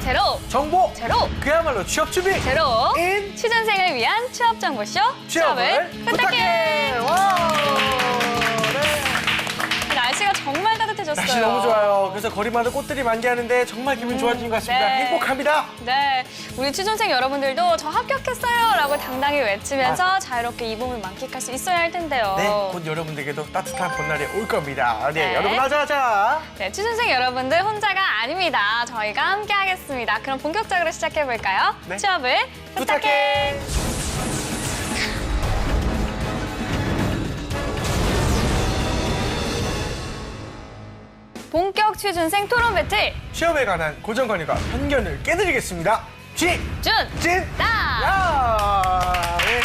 제로 정보 제로 그야말로 취업 준비 제로 인 취준생을 위한 취업 정보쇼 취업을 부탁해. 와. 날씨가 정말 따뜻해졌어요. 날씨 너무 좋아요. 그래서 거리마다 꽃들이 만개하는데 정말 기분 좋아지는 것 같습니다. 네. 행복합니다. 네, 우리 취준생 여러분들도 저 합격했어요 라고 당당히 외치면서 자유롭게 이 봄을 만끽할 수 있어야 할 텐데요. 네, 곧 여러분들에게도 따뜻한 봄날이 올 겁니다. 네, 네. 여러분 하자. 네, 취준생 여러분들 혼자가 아닙니다. 저희가 함께 하겠습니다. 그럼 본격적으로 시작해볼까요? 네. 취업을 부탁해. 본격 취준생 토론 배틀 취업에 관한 고정관념과 편견을 깨드리겠습니다. 진! 다! 야! 네.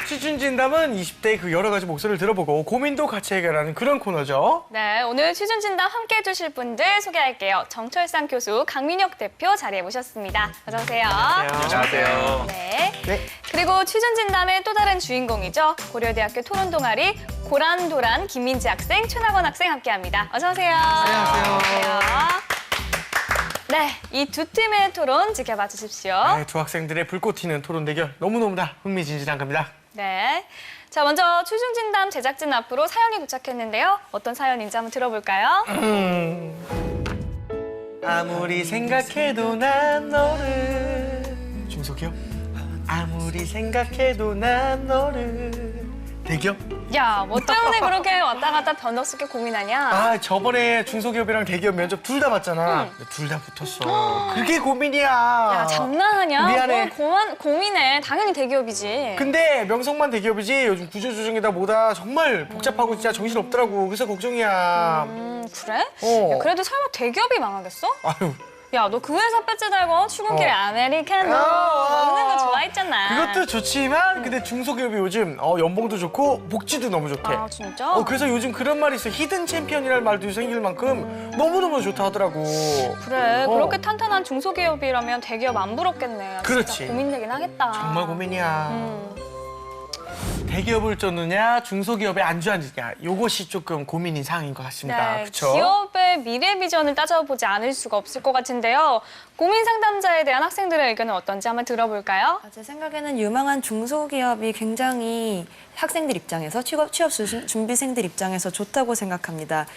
취준진담은 20대의 그 여러 가지 목소리를 들어보고 고민도 같이 해결하는 그런 코너죠. 네, 오늘 취준진담 함께 해주실 분들 소개할게요. 정철상 교수, 강민혁 대표 자리해 모셨습니다. 어서 오세요. 안녕하세요. 네. 네. 그리고 취준진담의 또 다른 주인공이죠. 고려대학교 토론 동아리 고란도란 김민지 학생, 최낙원 학생 함께합니다. 어서 오세요. 안녕하세요. 네, 이 두 팀의 토론 지켜봐 주십시오. 네, 두 학생들의 불꽃 튀는 토론 대결 너무너무 다 흥미진진한 겁니다. 네. 자, 먼저 취준진담 제작진 앞으로 사연이 도착했는데요. 어떤 사연인지 한번 들어볼까요? 아무리 생각해도 난 너를 중소기업 아무리 생각해도 난 너를 대기업 야, 뭐 때문에 그렇게 왔다 갔다 변덕스럽게 고민하냐? 아 저번에 중소기업이랑 대기업 면접 둘 다 봤잖아. 둘 다 붙었어. 그게 고민이야. 야, 장난하냐? 미안해. 뭘 고민해. 당연히 대기업이지. 근데 명성만 대기업이지 요즘 구조조정이다 뭐다 정말 복잡하고 진짜 정신 없더라고. 그래서 걱정이야. 그래? 어. 야, 그래도 설마 대기업이 망하겠어? 아유. 야, 너 그 회사 배지 달고 출근길에 아메리카노 먹는 거 좋아했잖아. 그것도 좋지만 근데 중소기업이 요즘 연봉도 좋고 복지도 너무 좋대. 아, 진짜? 그래서 요즘 그런 말이 있어. 히든 챔피언이라는 말도 생길 만큼 너무너무 좋다 하더라고. 그래, 그렇게 탄탄한 중소기업이라면 대기업 안 부럽겠네. 그렇지. 진짜 고민되긴 하겠다. 정말 고민이야. 대기업을 쫓느냐 중소기업에 안주하느냐 이것이 조금 고민인 사항인 것 같습니다. 네, 그렇죠? 기업의 미래 비전을 따져보지 않을 수가 없을 것 같은데요. 고민 상담자에 대한 학생들의 의견은 어떤지 한번 들어볼까요? 제 생각에는 유망한 중소기업이 굉장히 학생들 입장에서 취업 준비생들 입장에서 좋다고 생각합니다.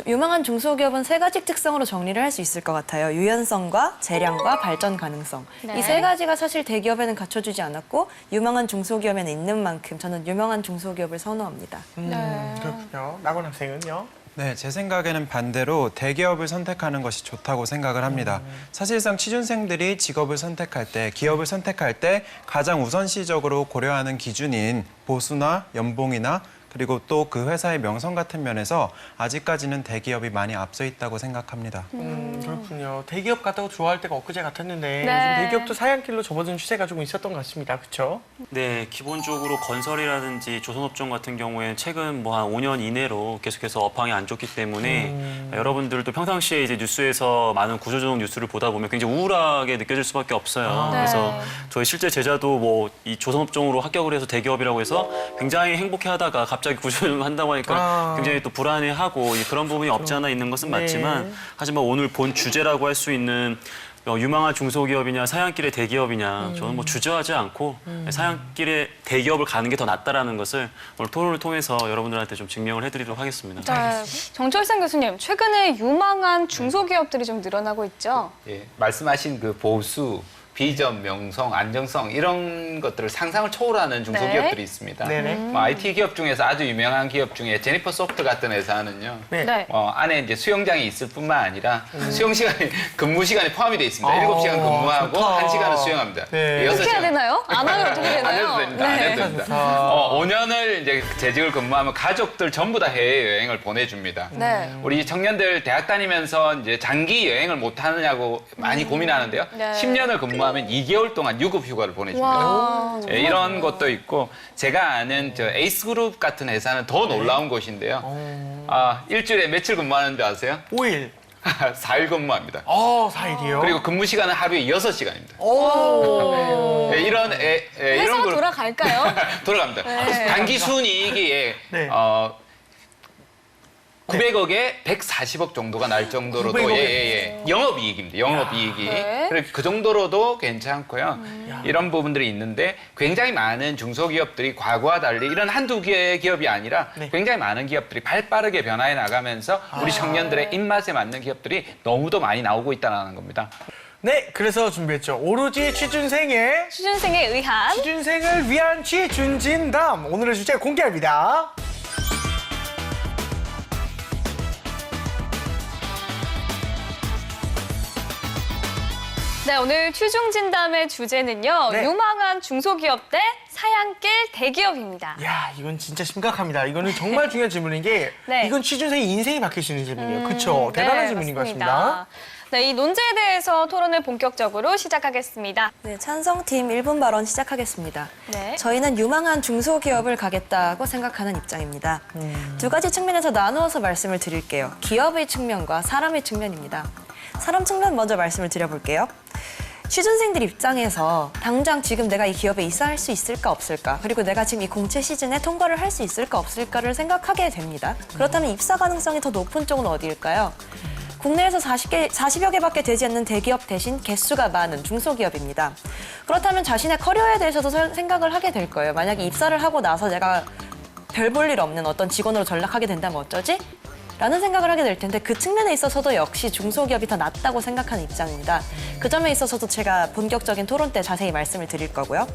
유망한 중소기업은 세 가지 특성으로 정리를 할 수 있을 것 같아요. 유연성과 재량과 발전 가능성. 네. 이 세 가지가 사실 대기업에는 갖춰주지 않았고 유망한 중소기업에는 있는 만큼 저는 유망한 중소기업을 선호합니다. 그렇군요. 낙원 학생은요? 네, 제 생각에는 반대로 대기업을 선택하는 것이 좋다고 생각을 합니다. 사실상 취준생들이 직업을 선택할 때, 기업을 선택할 때 가장 우선시적으로 고려하는 기준인 보수나 연봉이나 그리고 또 그 회사의 명성 같은 면에서 아직까지는 대기업이 많이 앞서 있다고 생각합니다. 그렇군요. 대기업 갔다고 좋아할 때가 엊그제 같았는데 네. 요즘 대기업도 사양길로 접어든 추세가 조금 있었던 것 같습니다. 그렇죠? 네, 기본적으로 건설이라든지 조선업종 같은 경우에는 최근 뭐 한 5년 이내로 계속해서 업황이 안 좋기 때문에 여러분들도 평상시에 이제 뉴스에서 많은 구조조정 뉴스를 보다 보면 굉장히 우울하게 느껴질 수밖에 없어요. 네. 그래서 저희 실제 제자도 뭐 이 조선업종으로 합격을 해서 대기업이라고 해서 굉장히 행복해하다가 갑자기 구조조정 한다고 하니까 굉장히 또 불안해하고 그런 부분이 없지 않아 있는 것은 맞지만 하지만 오늘 본 주제라고 할 수 있는 유망한 중소기업이냐 사양길의 대기업이냐 저는 뭐 주저하지 않고 사양길의 대기업을 가는 게 더 낫다라는 것을 오늘 토론을 통해서 여러분들한테 좀 증명을 해드리도록 하겠습니다. 네, 정철상 교수님, 최근에 유망한 중소기업들이 좀 늘어나고 있죠? 예, 말씀하신 그 보수, 비전, 명성, 안정성 이런 것들을 상상을 초월하는 중소기업들이 네. 있습니다. 네네. 뭐 IT 기업 중에서 아주 유명한 기업 중에 제니퍼 소프트 같은 회사는요. 네. 네. 안에 이제 수영장이 있을 뿐만 아니라 수영 시간이 근무 시간이 포함이 돼 있습니다. 7시간 근무하고 좋다. 1시간은 수영합니다. 네. 여섯 어떻게 해야 시간. 되나요? 안 하면 어떻게 안 되나요? 해도 됩니다. 안 해도 됩니다. 좋다. 5년을 이제 재직을 근무하면 가족들 전부 다 해외 여행을 보내줍니다. 네. 우리 청년들 대학 다니면서 이제 장기 여행을 못 하느냐고 많이 고민하는데요. 네. 10년을 근무하면 2개월 동안 유급 휴가를 보내줍니다. 와, 예, 이런 것도 있고 제가 아는 저 에이스 그룹 같은 회사는 더 놀라운 곳인데요. 일주일에 며칠 근무하는지 아세요? 5일. 4일 근무합니다. 4일이요? 그리고 근무 시간은 하루에 6시간입니다. 오. 이런 회사가 이런 그룹 돌아갈까요? 돌아갑니다. 네. 단기 순이익이 네. 900억에 140억 정도가 날 정도로도 900억 에? 예. 영업이익입니다. 영업이익이. 네. 그리고 그 정도로도 괜찮고요. 이런 부분들이 있는데 굉장히 많은 중소기업들이 과거와 달리 이런 한두 개의 기업이 아니라 네. 굉장히 많은 기업들이 발빠르게 변화해 나가면서 우리 청년들의 입맛에 맞는 기업들이 너무도 많이 나오고 있다는 겁니다. 네, 그래서 준비했죠. 오로지 취준생의 취준생에 의한 취준생을 위한 취준진담. 오늘의 주제 공개합니다. 네, 오늘 취중진담의 주제는요. 네. 유망한 중소기업 대 사양길 대기업입니다. 야, 이건 진짜 심각합니다. 이거는 정말 중요한 질문인 게 네. 이건 취준생의 인생이 바뀔 수 있는 질문이에요. 그렇죠? 대단한 네, 질문인 것 맞습니다. 같습니다. 네, 이 논제에 대해서 토론을 본격적으로 시작하겠습니다. 네, 찬성팀 1분 발언 시작하겠습니다. 네. 저희는 유망한 중소기업을 가겠다고 생각하는 입장입니다. 두 가지 측면에서 나누어서 말씀을 드릴게요. 기업의 측면과 사람의 측면입니다. 사람 측면 먼저 말씀을 드려볼게요. 취준생들 입장에서 당장 지금 내가 이 기업에 입사할 수 있을까 없을까, 그리고 내가 지금 이 공채 시즌에 통과를 할 수 있을까 없을까를 생각하게 됩니다. 그렇다면 입사 가능성이 더 높은 쪽은 어디일까요? 국내에서 40여 개밖에 되지 않는 대기업 대신 개수가 많은 중소기업입니다. 그렇다면 자신의 커리어에 대해서도 생각을 하게 될 거예요. 만약에 입사를 하고 나서 내가 별 볼 일 없는 어떤 직원으로 전락하게 된다면 어쩌지? 라는 생각을 하게 될 텐데 그 측면에 있어서도 역시 중소기업이 더 낫다고 생각하는 입장입니다. 그 점에 있어서도 제가 본격적인 토론 때 자세히 말씀을 드릴 거고요.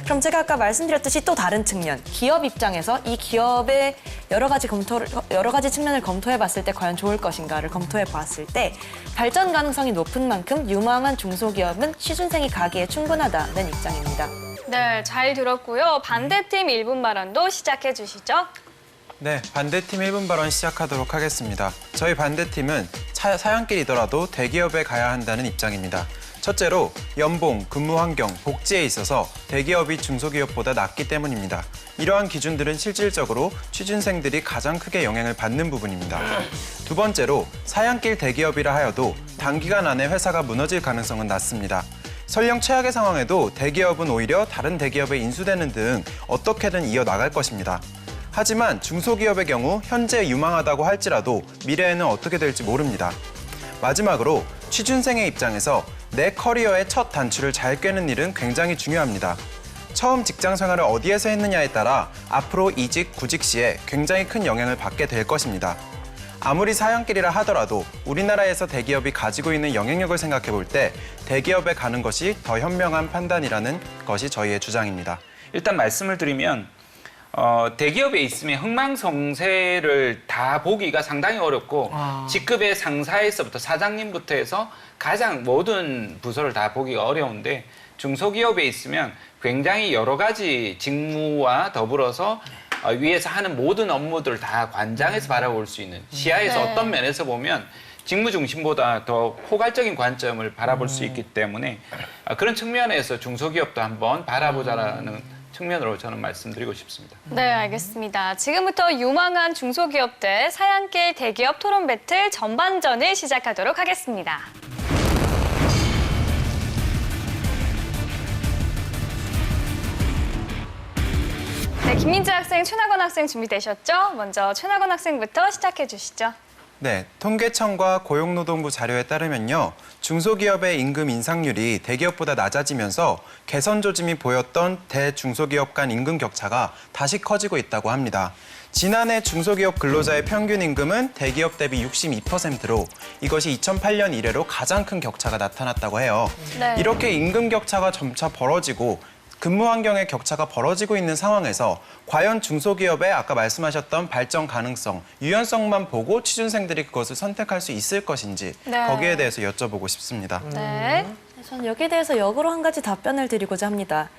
그럼 제가 아까 말씀드렸듯이 또 다른 측면, 기업 입장에서 이 기업의 여러 가지 측면을 검토해 봤을 때 과연 좋을 것인가를 검토해 봤을 때 발전 가능성이 높은 만큼 유망한 중소기업은 취준생이 가기에 충분하다는 입장입니다. 네, 잘 들었고요. 반대팀 1분 발언도 시작해 주시죠. 네, 반대팀 1분 발언 시작하도록 하겠습니다. 저희 반대팀은 사양길이더라도 대기업에 가야 한다는 입장입니다. 첫째로 연봉, 근무 환경, 복지에 있어서 대기업이 중소기업보다 낫기 때문입니다. 이러한 기준들은 실질적으로 취준생들이 가장 크게 영향을 받는 부분입니다. 두 번째로 사양길 대기업이라 하여도 단기간 안에 회사가 무너질 가능성은 낮습니다. 설령 최악의 상황에도 대기업은 오히려 다른 대기업에 인수되는 등 어떻게든 이어나갈 것입니다. 하지만 중소기업의 경우 현재 유망하다고 할지라도 미래에는 어떻게 될지 모릅니다. 마지막으로 취준생의 입장에서 내 커리어의 첫 단추를 잘 꿰는 일은 굉장히 중요합니다. 처음 직장 생활을 어디에서 했느냐에 따라 앞으로 이직, 구직 시에 굉장히 큰 영향을 받게 될 것입니다. 아무리 사양길이라 하더라도 우리나라에서 대기업이 가지고 있는 영향력을 생각해 볼 때 대기업에 가는 것이 더 현명한 판단이라는 것이 저희의 주장입니다. 일단 말씀을 드리면 대기업에 있으면 흥망성쇠를 다 보기가 상당히 어렵고 직급의 상사에서부터 사장님부터 해서 가장 모든 부서를 다 보기가 어려운데 중소기업에 있으면 굉장히 여러 가지 직무와 더불어서 위에서 하는 모든 업무들을 다 관장해서 바라볼 수 있는 시야에서 네. 어떤 면에서 보면 직무 중심보다 더 포괄적인 관점을 바라볼 수 있기 때문에 그런 측면에서 중소기업도 한번 바라보자라는 측면으로 저는 말씀드리고 싶습니다. 네, 알겠습니다. 지금부터 유망한 중소기업 대 사양길 대기업 토론 배틀 전반전을 시작하도록 하겠습니다. 네, 김민지 학생, 최나건 학생 준비되셨죠? 먼저 최나건 학생부터 시작해 주시죠. 네, 통계청과 고용노동부 자료에 따르면요. 중소기업의 임금 인상률이 대기업보다 낮아지면서 개선 조짐이 보였던 대중소기업 간 임금 격차가 다시 커지고 있다고 합니다. 지난해 중소기업 근로자의 평균 임금은 대기업 대비 62%로 이것이 2008년 이래로 가장 큰 격차가 나타났다고 해요. 네. 이렇게 임금 격차가 점차 벌어지고 근무 환경의 격차가 벌어지고 있는 상황에서 과연 중소기업의 아까 말씀하셨던 발전 가능성, 유연성만 보고 취준생들이 그것을 선택할 수 있을 것인지 네. 거기에 대해서 여쭤보고 싶습니다. 네. 저는 여기에 대해서 역으로 한 가지 답변을 드리고자 합니다.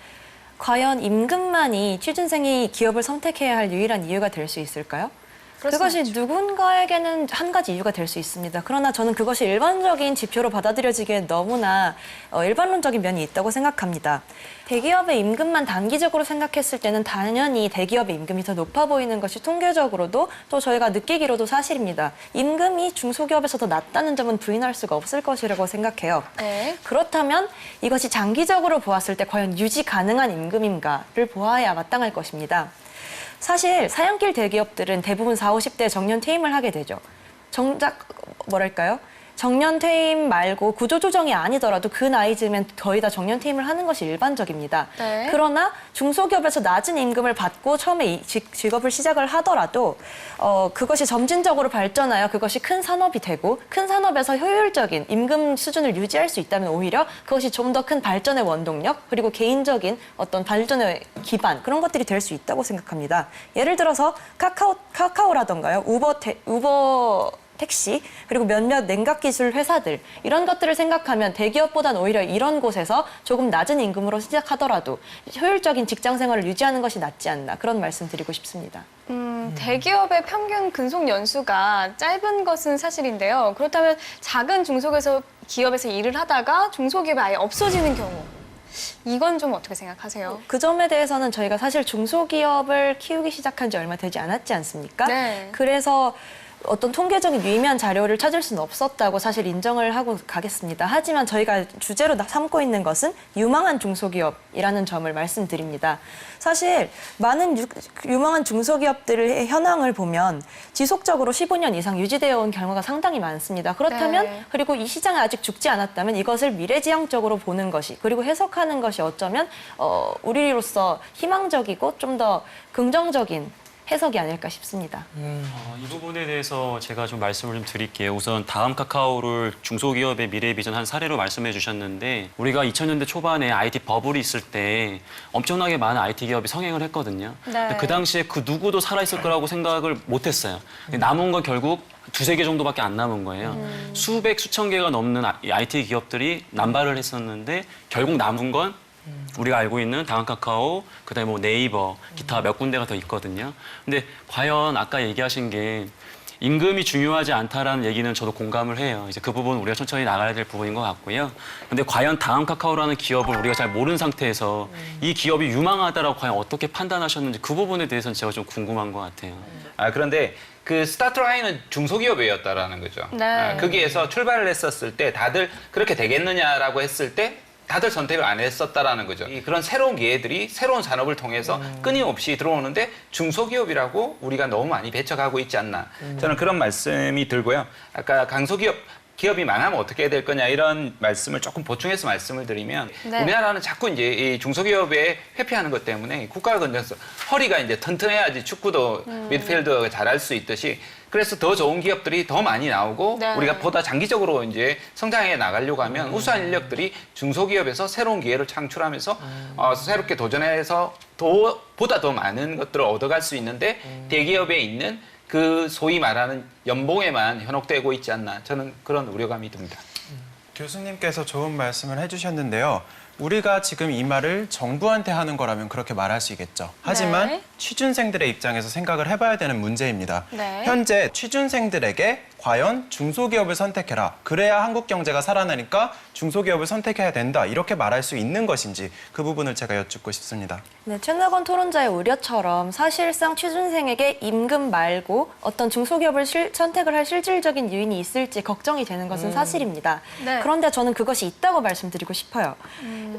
과연 임금만이 취준생이 기업을 선택해야 할 유일한 이유가 될 수 있을까요? 그것이 누군가에게는 한 가지 이유가 될 수 있습니다. 그러나 저는 그것이 일반적인 지표로 받아들여지기에 너무나 일반론적인 면이 있다고 생각합니다. 대기업의 임금만 단기적으로 생각했을 때는 당연히 대기업의 임금이 더 높아 보이는 것이 통계적으로도 또 저희가 느끼기로도 사실입니다. 임금이 중소기업에서 더 낮다는 점은 부인할 수가 없을 것이라고 생각해요. 네. 그렇다면 이것이 장기적으로 보았을 때 과연 유지 가능한 임금인가를 보아야 마땅할 것입니다. 사실 사연길 대기업들은 대부분 40, 50대에 정년 퇴임을 하게 되죠. 정작 뭐랄까요? 정년 퇴임 말고 구조조정이 아니더라도 그 나이쯤엔 거의 다 정년 퇴임을 하는 것이 일반적입니다. 네. 그러나 중소기업에서 낮은 임금을 받고 처음에 이 직업을 시작을 하더라도 그것이 점진적으로 발전하여 그것이 큰 산업이 되고 큰 산업에서 효율적인 임금 수준을 유지할 수 있다면 오히려 그것이 좀 더 큰 발전의 원동력 그리고 개인적인 어떤 발전의 기반 그런 것들이 될 수 있다고 생각합니다. 예를 들어서 카카오라던가요, 우버 택시 그리고 몇몇 냉각 기술 회사들 이런 것들을 생각하면 대기업보다는 오히려 이런 곳에서 조금 낮은 임금으로 시작하더라도 효율적인 직장 생활을 유지하는 것이 낫지 않나 그런 말씀 드리고 싶습니다. 대기업의 평균 근속 연수가 짧은 것은 사실인데요. 그렇다면 작은 기업에서 일을 하다가 중소기업이 아예 없어지는 경우 이건 좀 어떻게 생각하세요? 그 점에 대해서는 저희가 사실 중소기업을 키우기 시작한 지 얼마 되지 않았지 않습니까? 네. 그래서 어떤 통계적인 유의미한 자료를 찾을 수는 없었다고 사실 인정을 하고 가겠습니다. 하지만 저희가 주제로 삼고 있는 것은 유망한 중소기업이라는 점을 말씀드립니다. 사실 많은 유망한 중소기업들의 현황을 보면 지속적으로 15년 이상 유지되어 온 경우가 상당히 많습니다. 그렇다면 네. 그리고 이 시장이 아직 죽지 않았다면 이것을 미래지향적으로 보는 것이 그리고 해석하는 것이 어쩌면 우리로서 희망적이고 좀 더 긍정적인 해석이 아닐까 싶습니다. 이 부분에 대해서 제가 좀 말씀을 좀 드릴게요. 우선 다음 카카오를 중소기업의 미래 비전한 사례로 말씀해 주셨는데 우리가 2000년대 초반에 IT 버블이 있을 때 엄청나게 많은 IT 기업이 성행을 했거든요. 네. 근데 그 당시에 그 누구도 살아있을 거라고 생각을 못 했어요. 남은 건 결국 두세 개 정도밖에 안 남은 거예요. 수백, 수천 개가 넘는 IT 기업들이 남발을 했었는데 결국 남은 건 우리가 알고 있는 다음 카카오, 그다음에 뭐 네이버, 기타 몇 군데가 더 있거든요. 근데 과연 아까 얘기하신 게 임금이 중요하지 않다라는 얘기는 저도 공감을 해요. 이제 그 부분 우리가 천천히 나가야 될 부분인 것 같고요. 근데 과연 다음 카카오라는 기업을 우리가 잘 모르는 상태에서 이 기업이 유망하다라고 과연 어떻게 판단하셨는지 그 부분에 대해서는 제가 좀 궁금한 것 같아요. 그런데 그 스타트 라인은 중소기업이었다라는 거죠. 네. 거기에서 출발을 했었을 때 다들 그렇게 되겠느냐라고 했을 때 다들 선택을 안 했었다라는 거죠. 그런 새로운 기회들이 새로운 산업을 통해서 끊임없이 들어오는데 중소기업이라고 우리가 너무 많이 배척하고 있지 않나. 저는 그런 말씀이 들고요. 아까 기업이 망하면 어떻게 될 거냐 이런 말씀을 조금 보충해서 말씀을 드리면 네. 우리나라는 자꾸 이제 이 중소기업에 회피하는 것 때문에 국가가 건져서 허리가 이제 튼튼해야지 축구도 미드필더가 잘할 수 있듯이 그래서 더 좋은 기업들이 더 많이 나오고 네. 우리가 보다 장기적으로 이제 성장해 나가려고 하면 우수한 인력들이 중소기업에서 새로운 기회를 창출하면서 새롭게 도전해서 보다 더 많은 것들을 얻어갈 수 있는데 대기업에 있는 그 소위 말하는 연봉에만 현혹되고 있지 않나 저는 그런 우려감이 듭니다. 교수님께서 좋은 말씀을 해주셨는데요. 우리가 지금 이 말을 정부한테 하는 거라면 그렇게 말할 수 있겠죠. 하지만 네. 취준생들의 입장에서 생각을 해봐야 되는 문제입니다. 네. 현재 취준생들에게 과연 중소기업을 선택해라. 그래야 한국 경제가 살아나니까 중소기업을 선택해야 된다. 이렇게 말할 수 있는 것인지 그 부분을 제가 여쭙고 싶습니다. 네, 최나건 토론자의 우려처럼 사실상 취준생에게 임금 말고 어떤 중소기업을 선택을 할 실질적인 요인이 있을지 걱정이 되는 것은 사실입니다. 네. 그런데 저는 그것이 있다고 말씀드리고 싶어요.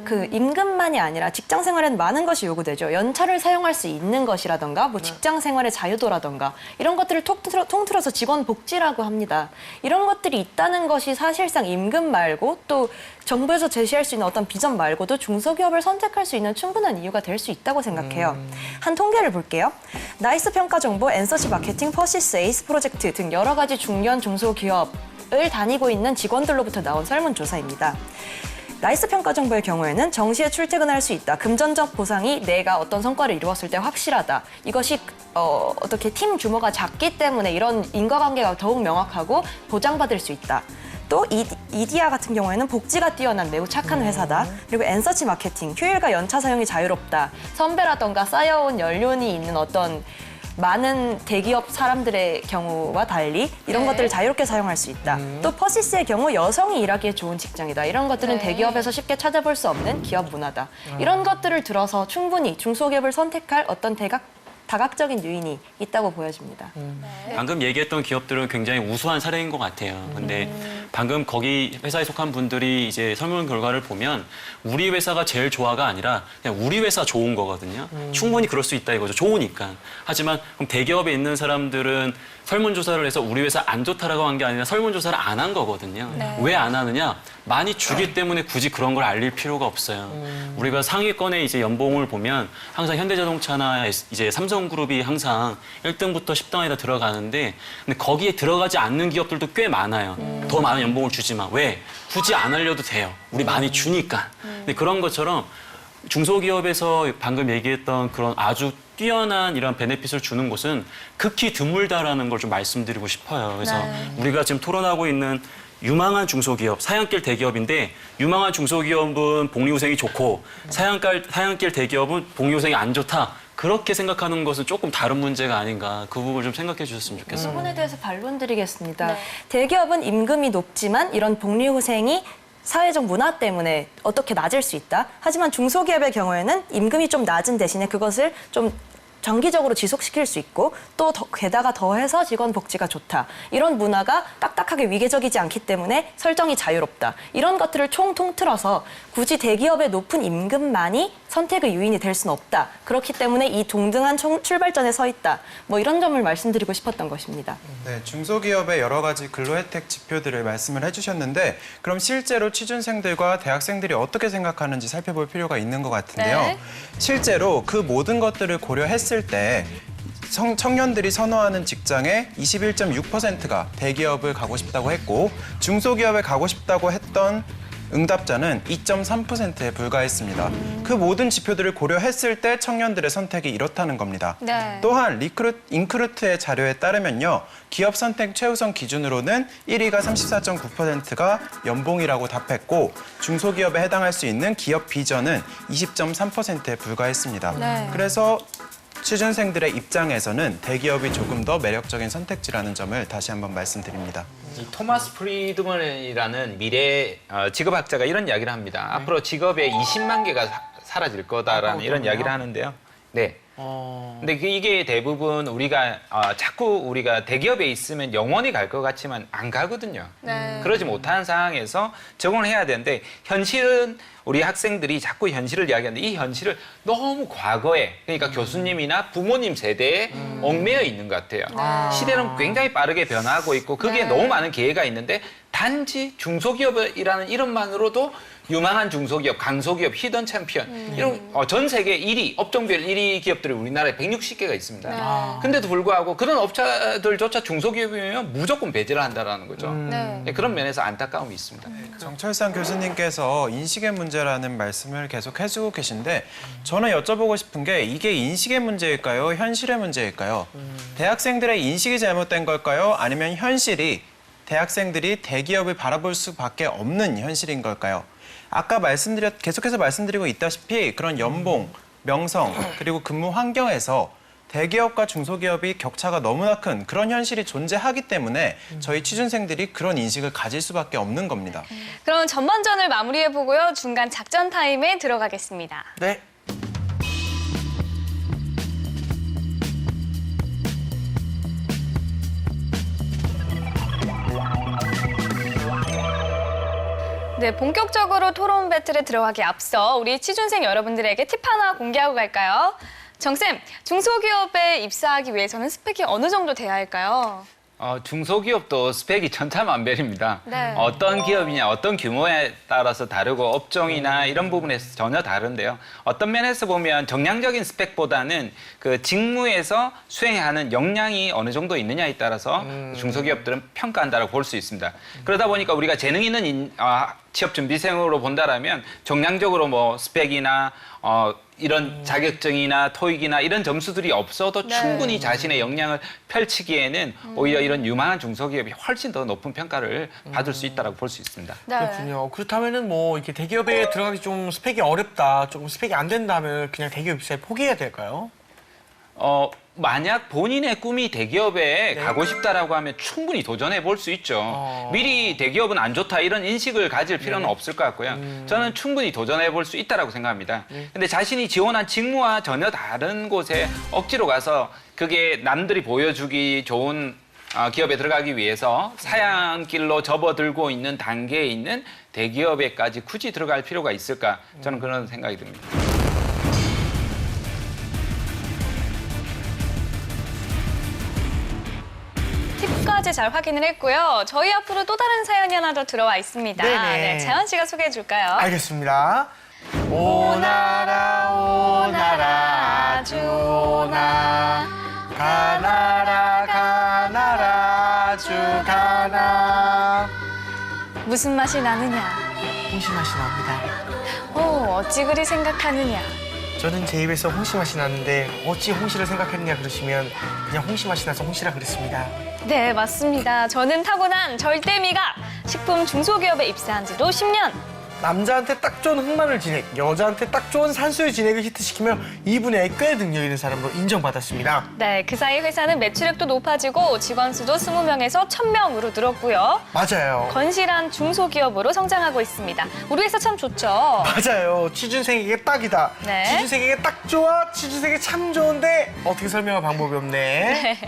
그 임금만이 아니라 직장 생활에는 많은 것이 요구되죠. 연차를 사용할 수 있는 것이라던가 뭐 직장 생활의 자유도라던가 이런 것들을 통틀어서 직원 복지라고 합니다. 이런 것들이 있다는 것이 사실상 임금 말고 또 정부에서 제시할 수 있는 어떤 비전 말고도 중소기업을 선택할 수 있는 충분한 이유가 될 수 있다고 생각해요. 한 통계를 볼게요. 나이스 평가 정보, 엔서치 마케팅, 퍼시스, 에이스 프로젝트 등 여러 가지 중견 중소기업을 다니고 있는 직원들로부터 나온 설문조사입니다. 나이스 평가 정보의 경우에는 정시에 출퇴근할 수 있다. 금전적 보상이 내가 어떤 성과를 이루었을 때 확실하다. 이것이 어떻게 팀 규모가 작기 때문에 이런 인과관계가 더욱 명확하고 보장받을 수 있다. 또 이디아 같은 경우에는 복지가 뛰어난 매우 착한 회사다. 그리고 엔서치 마케팅, 휴일과 연차 사용이 자유롭다. 선배라던가 쌓여온 연륜이 있는 어떤 많은 대기업 사람들의 경우와 달리 이런 네. 것들을 자유롭게 사용할 수 있다. 또 퍼시스의 경우 여성이 일하기에 좋은 직장이다. 이런 것들은 네. 대기업에서 쉽게 찾아볼 수 없는 기업 문화다. 이런 것들을 들어서 충분히 중소기업을 선택할 어떤 다각적인 요인이 있다고 보여집니다. 방금 얘기했던 기업들은 굉장히 우수한 사례인 것 같아요. 근데 방금 거기 회사에 속한 분들이 이제 설문 결과를 보면 우리 회사가 제일 좋아가 아니라 그냥 우리 회사 좋은 거거든요. 충분히 그럴 수 있다 이거죠. 좋으니까. 하지만 그럼 대기업에 있는 사람들은 설문조사를 해서 우리 회사 안 좋다라고 한 게 아니라 설문조사를 안 한 거거든요. 네. 왜 안 하느냐? 많이 주기 때문에 굳이 그런 걸 알릴 필요가 없어요. 우리가 상위권의 이제 연봉을 보면 항상 현대자동차나 이제 삼성그룹이 항상 1등부터 10등에다 들어가는데 근데 거기에 들어가지 않는 기업들도 꽤 많아요. 더 많은 연봉을 주지만 왜? 굳이 안 알려도 돼요. 우리 많이 주니까. 근데 그런 것처럼 중소기업에서 방금 얘기했던 그런 아주 뛰어난 이런 베네핏을 주는 곳은 극히 드물다라는 걸 좀 말씀드리고 싶어요. 그래서 네. 우리가 지금 토론하고 있는 유망한 중소기업, 사양길 대기업인데 유망한 중소기업은 복리후생이 좋고 사양길 대기업은 복리후생이 안 좋다. 그렇게 생각하는 것은 조금 다른 문제가 아닌가. 그 부분을 좀 생각해 주셨으면 이 좋겠어요. 부분에 대해서 반론 드리겠습니다. 네. 대기업은 임금이 높지만 이런 복리후생이 사회적 문화 때문에 어떻게 낮을 수 있다. 하지만 중소기업의 경우에는 임금이 좀 낮은 대신에 그것을 좀 장기적으로 지속시킬 수 있고 또 게다가 더해서 직원 복지가 좋다. 이런 문화가 딱딱하게 위계적이지 않기 때문에 설정이 자유롭다. 이런 것들을 총 통틀어서 굳이 대기업의 높은 임금만이 선택의 요인이 될 수는 없다. 그렇기 때문에 이 동등한 출발점에 서 있다. 뭐 이런 점을 말씀드리고 싶었던 것입니다. 네, 중소기업의 여러 가지 근로혜택 지표들을 말씀을 해주셨는데 그럼 실제로 취준생들과 대학생들이 어떻게 생각하는지 살펴볼 필요가 있는 것 같은데요. 네. 실제로 그 모든 것들을 고려했을 때 청년들이 선호하는 직장의 21.6%가 대기업을 가고 싶다고 했고 중소기업에 가고 싶다고 했던 응답자는 2.3%에 불과했습니다. 그 모든 지표들을 고려했을 때 청년들의 선택이 이렇다는 겁니다. 네. 또한 인크루트의 자료에 따르면요. 기업 선택 최우선 기준으로는 1위가 34.9%가 연봉이라고 답했고 중소기업에 해당할 수 있는 기업 비전은 20.3%에 불과했습니다. 네. 그래서 취준생들의 입장에서는 대기업이 조금 더 매력적인 선택지라는 점을 다시 한번 말씀드립니다. 이 토마스 프리드먼이라는 미래 직업학자가 이런 이야기를 합니다. 앞으로 직업의 20만 개가 사라질 거다라는 이런 이야기를 하는데요. 네. 근데 이게 대부분 자꾸 우리가 대기업에 있으면 영원히 갈 것 같지만 안 가거든요. 네. 그러지 못하는 상황에서 적응을 해야 되는데 현실은 우리 학생들이 자꾸 현실을 이야기하는데 이 현실을 너무 과거에 그러니까 교수님이나 부모님 세대에 얽매여 있는 것 같아요. 시대는 굉장히 빠르게 변화하고 있고 거기에 네. 너무 많은 기회가 있는데 단지 중소기업이라는 이름만으로도 유망한 중소기업, 강소기업, 히든 챔피언 이런 전 세계 1위, 업종별 1위 기업들이 우리나라에 160개가 있습니다. 근데도 불구하고 그런 업체들조차 중소기업이면 무조건 배제를 한다는 거죠. 네. 그런 면에서 안타까움이 있습니다. 정철상 교수님께서 인식의 문제라는 말씀을 계속 해주고 계신데 저는 여쭤보고 싶은 게 이게 인식의 문제일까요? 현실의 문제일까요? 대학생들의 인식이 잘못된 걸까요? 아니면 현실이 대학생들이 대기업을 바라볼 수밖에 없는 현실인 걸까요? 아까 계속해서 말씀드리고 있다시피 그런 연봉, 명성, 그리고 근무 환경에서 대기업과 중소기업이 격차가 너무나 큰 그런 현실이 존재하기 때문에 저희 취준생들이 그런 인식을 가질 수밖에 없는 겁니다. 그럼 전반전을 마무리해보고요. 중간 작전 타임에 들어가겠습니다. 네. 네, 본격적으로 토론 배틀에 들어가기 앞서 우리 취준생 여러분들에게 팁 하나 공개하고 갈까요? 정쌤, 중소기업에 입사하기 위해서는 스펙이 어느 정도 돼야 할까요? 중소기업도 스펙이 천차만별입니다. 네. 어떤 기업이냐, 어떤 규모에 따라서 다르고 업종이나 이런 부분에서 전혀 다른데요. 어떤 면에서 보면 정량적인 스펙보다는 그 직무에서 수행하는 역량이 어느 정도 있느냐에 따라서 중소기업들은 평가한다고 볼 수 있습니다. 그러다 보니까 우리가 재능 있는 취업 준비생으로 본다라면 정량적으로 뭐 스펙이나 이런 자격증이나 토익이나 이런 점수들이 없어도 네. 충분히 자신의 역량을 펼치기에는 오히려 이런 유망한 중소기업이 훨씬 더 높은 평가를 받을 수 있다고 볼 수 있습니다. 네. 그렇군요. 그렇다면은 뭐 이렇게 대기업에 들어가기 좀 스펙이 어렵다, 조금 스펙이 안 된다면 그냥 대기업 입사에 포기해야 될까요? 만약 본인의 꿈이 대기업에 가고 싶다라고 하면 충분히 도전해 볼 수 있죠. 미리 대기업은 안 좋다 이런 인식을 가질 필요는 없을 것 같고요. 저는 충분히 도전해 볼 수 있다라고 생각합니다. 근데 자신이 지원한 직무와 전혀 다른 곳에 억지로 가서 그게 남들이 보여주기 좋은 기업에 들어가기 위해서 사양길로 접어들고 있는 단계에 있는 대기업에까지 굳이 들어갈 필요가 있을까? 저는 그런 생각이 듭니다. 팁까지 잘 확인을 했고요. 저희 앞으로 또 다른 사연이 하나 더 들어와 있습니다. 네네. 네, 재환 씨가 소개해 줄까요? 알겠습니다. 오나라 오나라 아주 오나 가나라 가나라 아주 가나. 무슨 맛이 나느냐? 홍시 맛이 납니다. 어찌 그리 생각하느냐? 저는 제 입에서 홍시 맛이 나는데 어찌 홍시를 생각했냐 그러시면 그냥 홍시 맛이 나서 홍시라 그랬습니다. 네, 맞습니다. 저는 타고난 절대미가 식품 중소기업에 입사한 지도 10년. 남자한테 딱 좋은 흑마늘 진액, 여자한테 딱 좋은 산수유 진액을 히트시키며 이분의 꽤 능력 있는 사람으로 인정받았습니다. 네, 그 사이 회사는 매출액도 높아지고 직원 수도 20명에서 1000명으로 늘었고요. 맞아요. 건실한 중소기업으로 성장하고 있습니다. 우리 회사 참 좋죠? 맞아요. 취준생에게 딱이다. 네. 취준생에게 딱 좋아. 취준생에게 참 좋은데 어떻게 설명할 방법이 없네.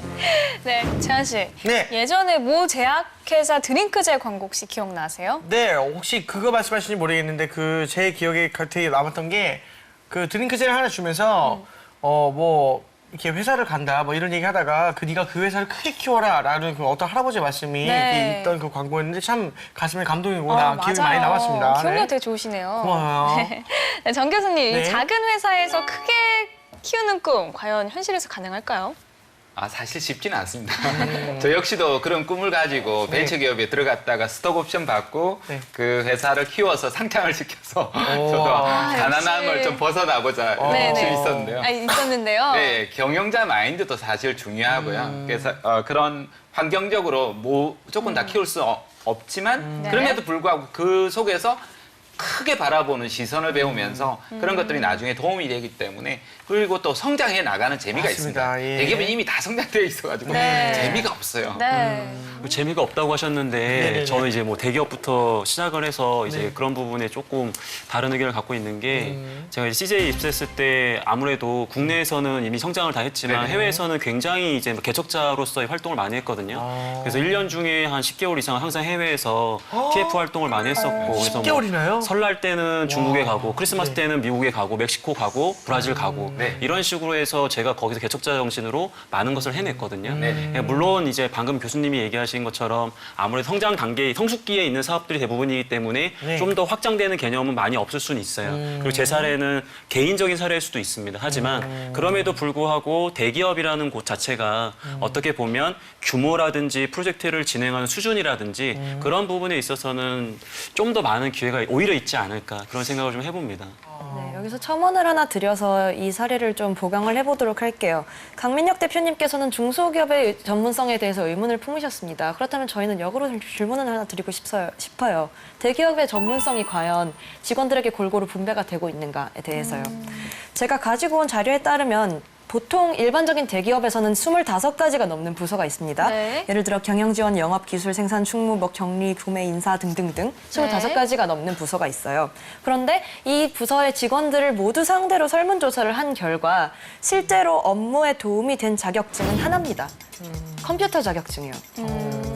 네, 재환 씨. 네. 예전에 모 제약회사 드링크젤 광고 혹시 기억나세요? 네, 혹시 그거 말씀하시는지 모르겠는데 그 제 기억에 되게 남았던 게 그 드링크젤 하나 주면서 뭐 이렇게 회사를 간다 뭐 이런 얘기 하다가 네가 그 회사를 크게 키워라라는 그 어떤 할아버지의 말씀이 네. 이렇게 있던 그 광고였는데 참 가슴에 감동이고 기억이 맞아요. 많이 남았습니다. 기억력 네. 되게 좋으시네요. 고마워요. 네, 정 교수님, 네. 작은 회사에서 크게 키우는 꿈 과연 현실에서 가능할까요? 사실 쉽지는 않습니다. 저 역시도 그런 꿈을 가지고 벤처기업에 들어갔다가 스톡옵션 받고 네. 그 회사를 키워서 상장을 시켜서 저도 아, 가난함을 역시. 좀 벗어나고자 네네. 있었는데요. 있었는데요. 네, 경영자 마인드도 사실 중요하고요. 그래서 그런 환경적으로 무조건 다 키울 수 없지만 네. 그럼에도 불구하고 그 속에서 크게 바라보는 시선을 배우면서 그런 것들이 나중에 도움이 되기 때문에 그리고 또 성장해 나가는 재미가 맞습니다. 있습니다. 예. 대기업은 이미 다 성장되어 있어가지고 네. 재미가 없어요. 네. 재미가 없다고 하셨는데 네네네. 저는 이제 뭐 대기업부터 시작을 해서 이제 네. 그런 부분에 조금 다른 의견을 갖고 있는 게 제가 이제 CJ 입사했을 때 아무래도 국내에서는 이미 성장을 다 했지만 네네. 해외에서는 굉장히 이제 개척자로서의 활동을 많이 했거든요. 그래서 1년 중에 한 10개월 이상 항상 해외에서 TF 활동을 많이 했었고 그래서 10개월이나요? 설날 때는 중국에 가고 크리스마스 네. 때는 미국에 가고 멕시코 가고 브라질 가고 네. 이런 식으로 해서 제가 거기서 개척자 정신으로 많은 것을 해냈거든요. 네. 물론 이제 방금 교수님이 얘기하신 것처럼 아무래도 성장 단계, 성숙기에 있는 사업들이 대부분이기 때문에 네. 좀 더 확장되는 개념은 많이 없을 수는 있어요. 그리고 제 사례는 개인적인 사례일 수도 있습니다. 하지만 그럼에도 불구하고 대기업이라는 곳 자체가 어떻게 보면 규모라든지 프로젝트를 진행하는 수준이라든지 그런 부분에 있어서는 좀 더 많은 기회가 오히려 있지 않을까 그런 생각을 좀 해봅니다. 네, 여기서 첨언을 하나 드려서 이 사례를 좀 보강을 해보도록 할게요. 강민혁 대표님께서는 중소기업의 전문성에 대해서 의문을 품으셨습니다. 그렇다면 저희는 역으로 질문을 하나 드리고 싶어요. 대기업의 전문성이 과연 직원들에게 골고루 분배가 되고 있는가에 대해서요. 제가 가지고 온 자료에 따르면 보통 일반적인 대기업에서는 25가지가 넘는 부서가 있습니다. 네. 예를 들어 경영지원, 영업기술, 생산, 충무, 경리, 구매, 인사 등등등 25가지가 넘는 부서가 있어요. 그런데 이 부서의 직원들을 모두 상대로 설문조사를 한 결과 실제로 업무에 도움이 된 자격증은 하나입니다. 컴퓨터 자격증이요.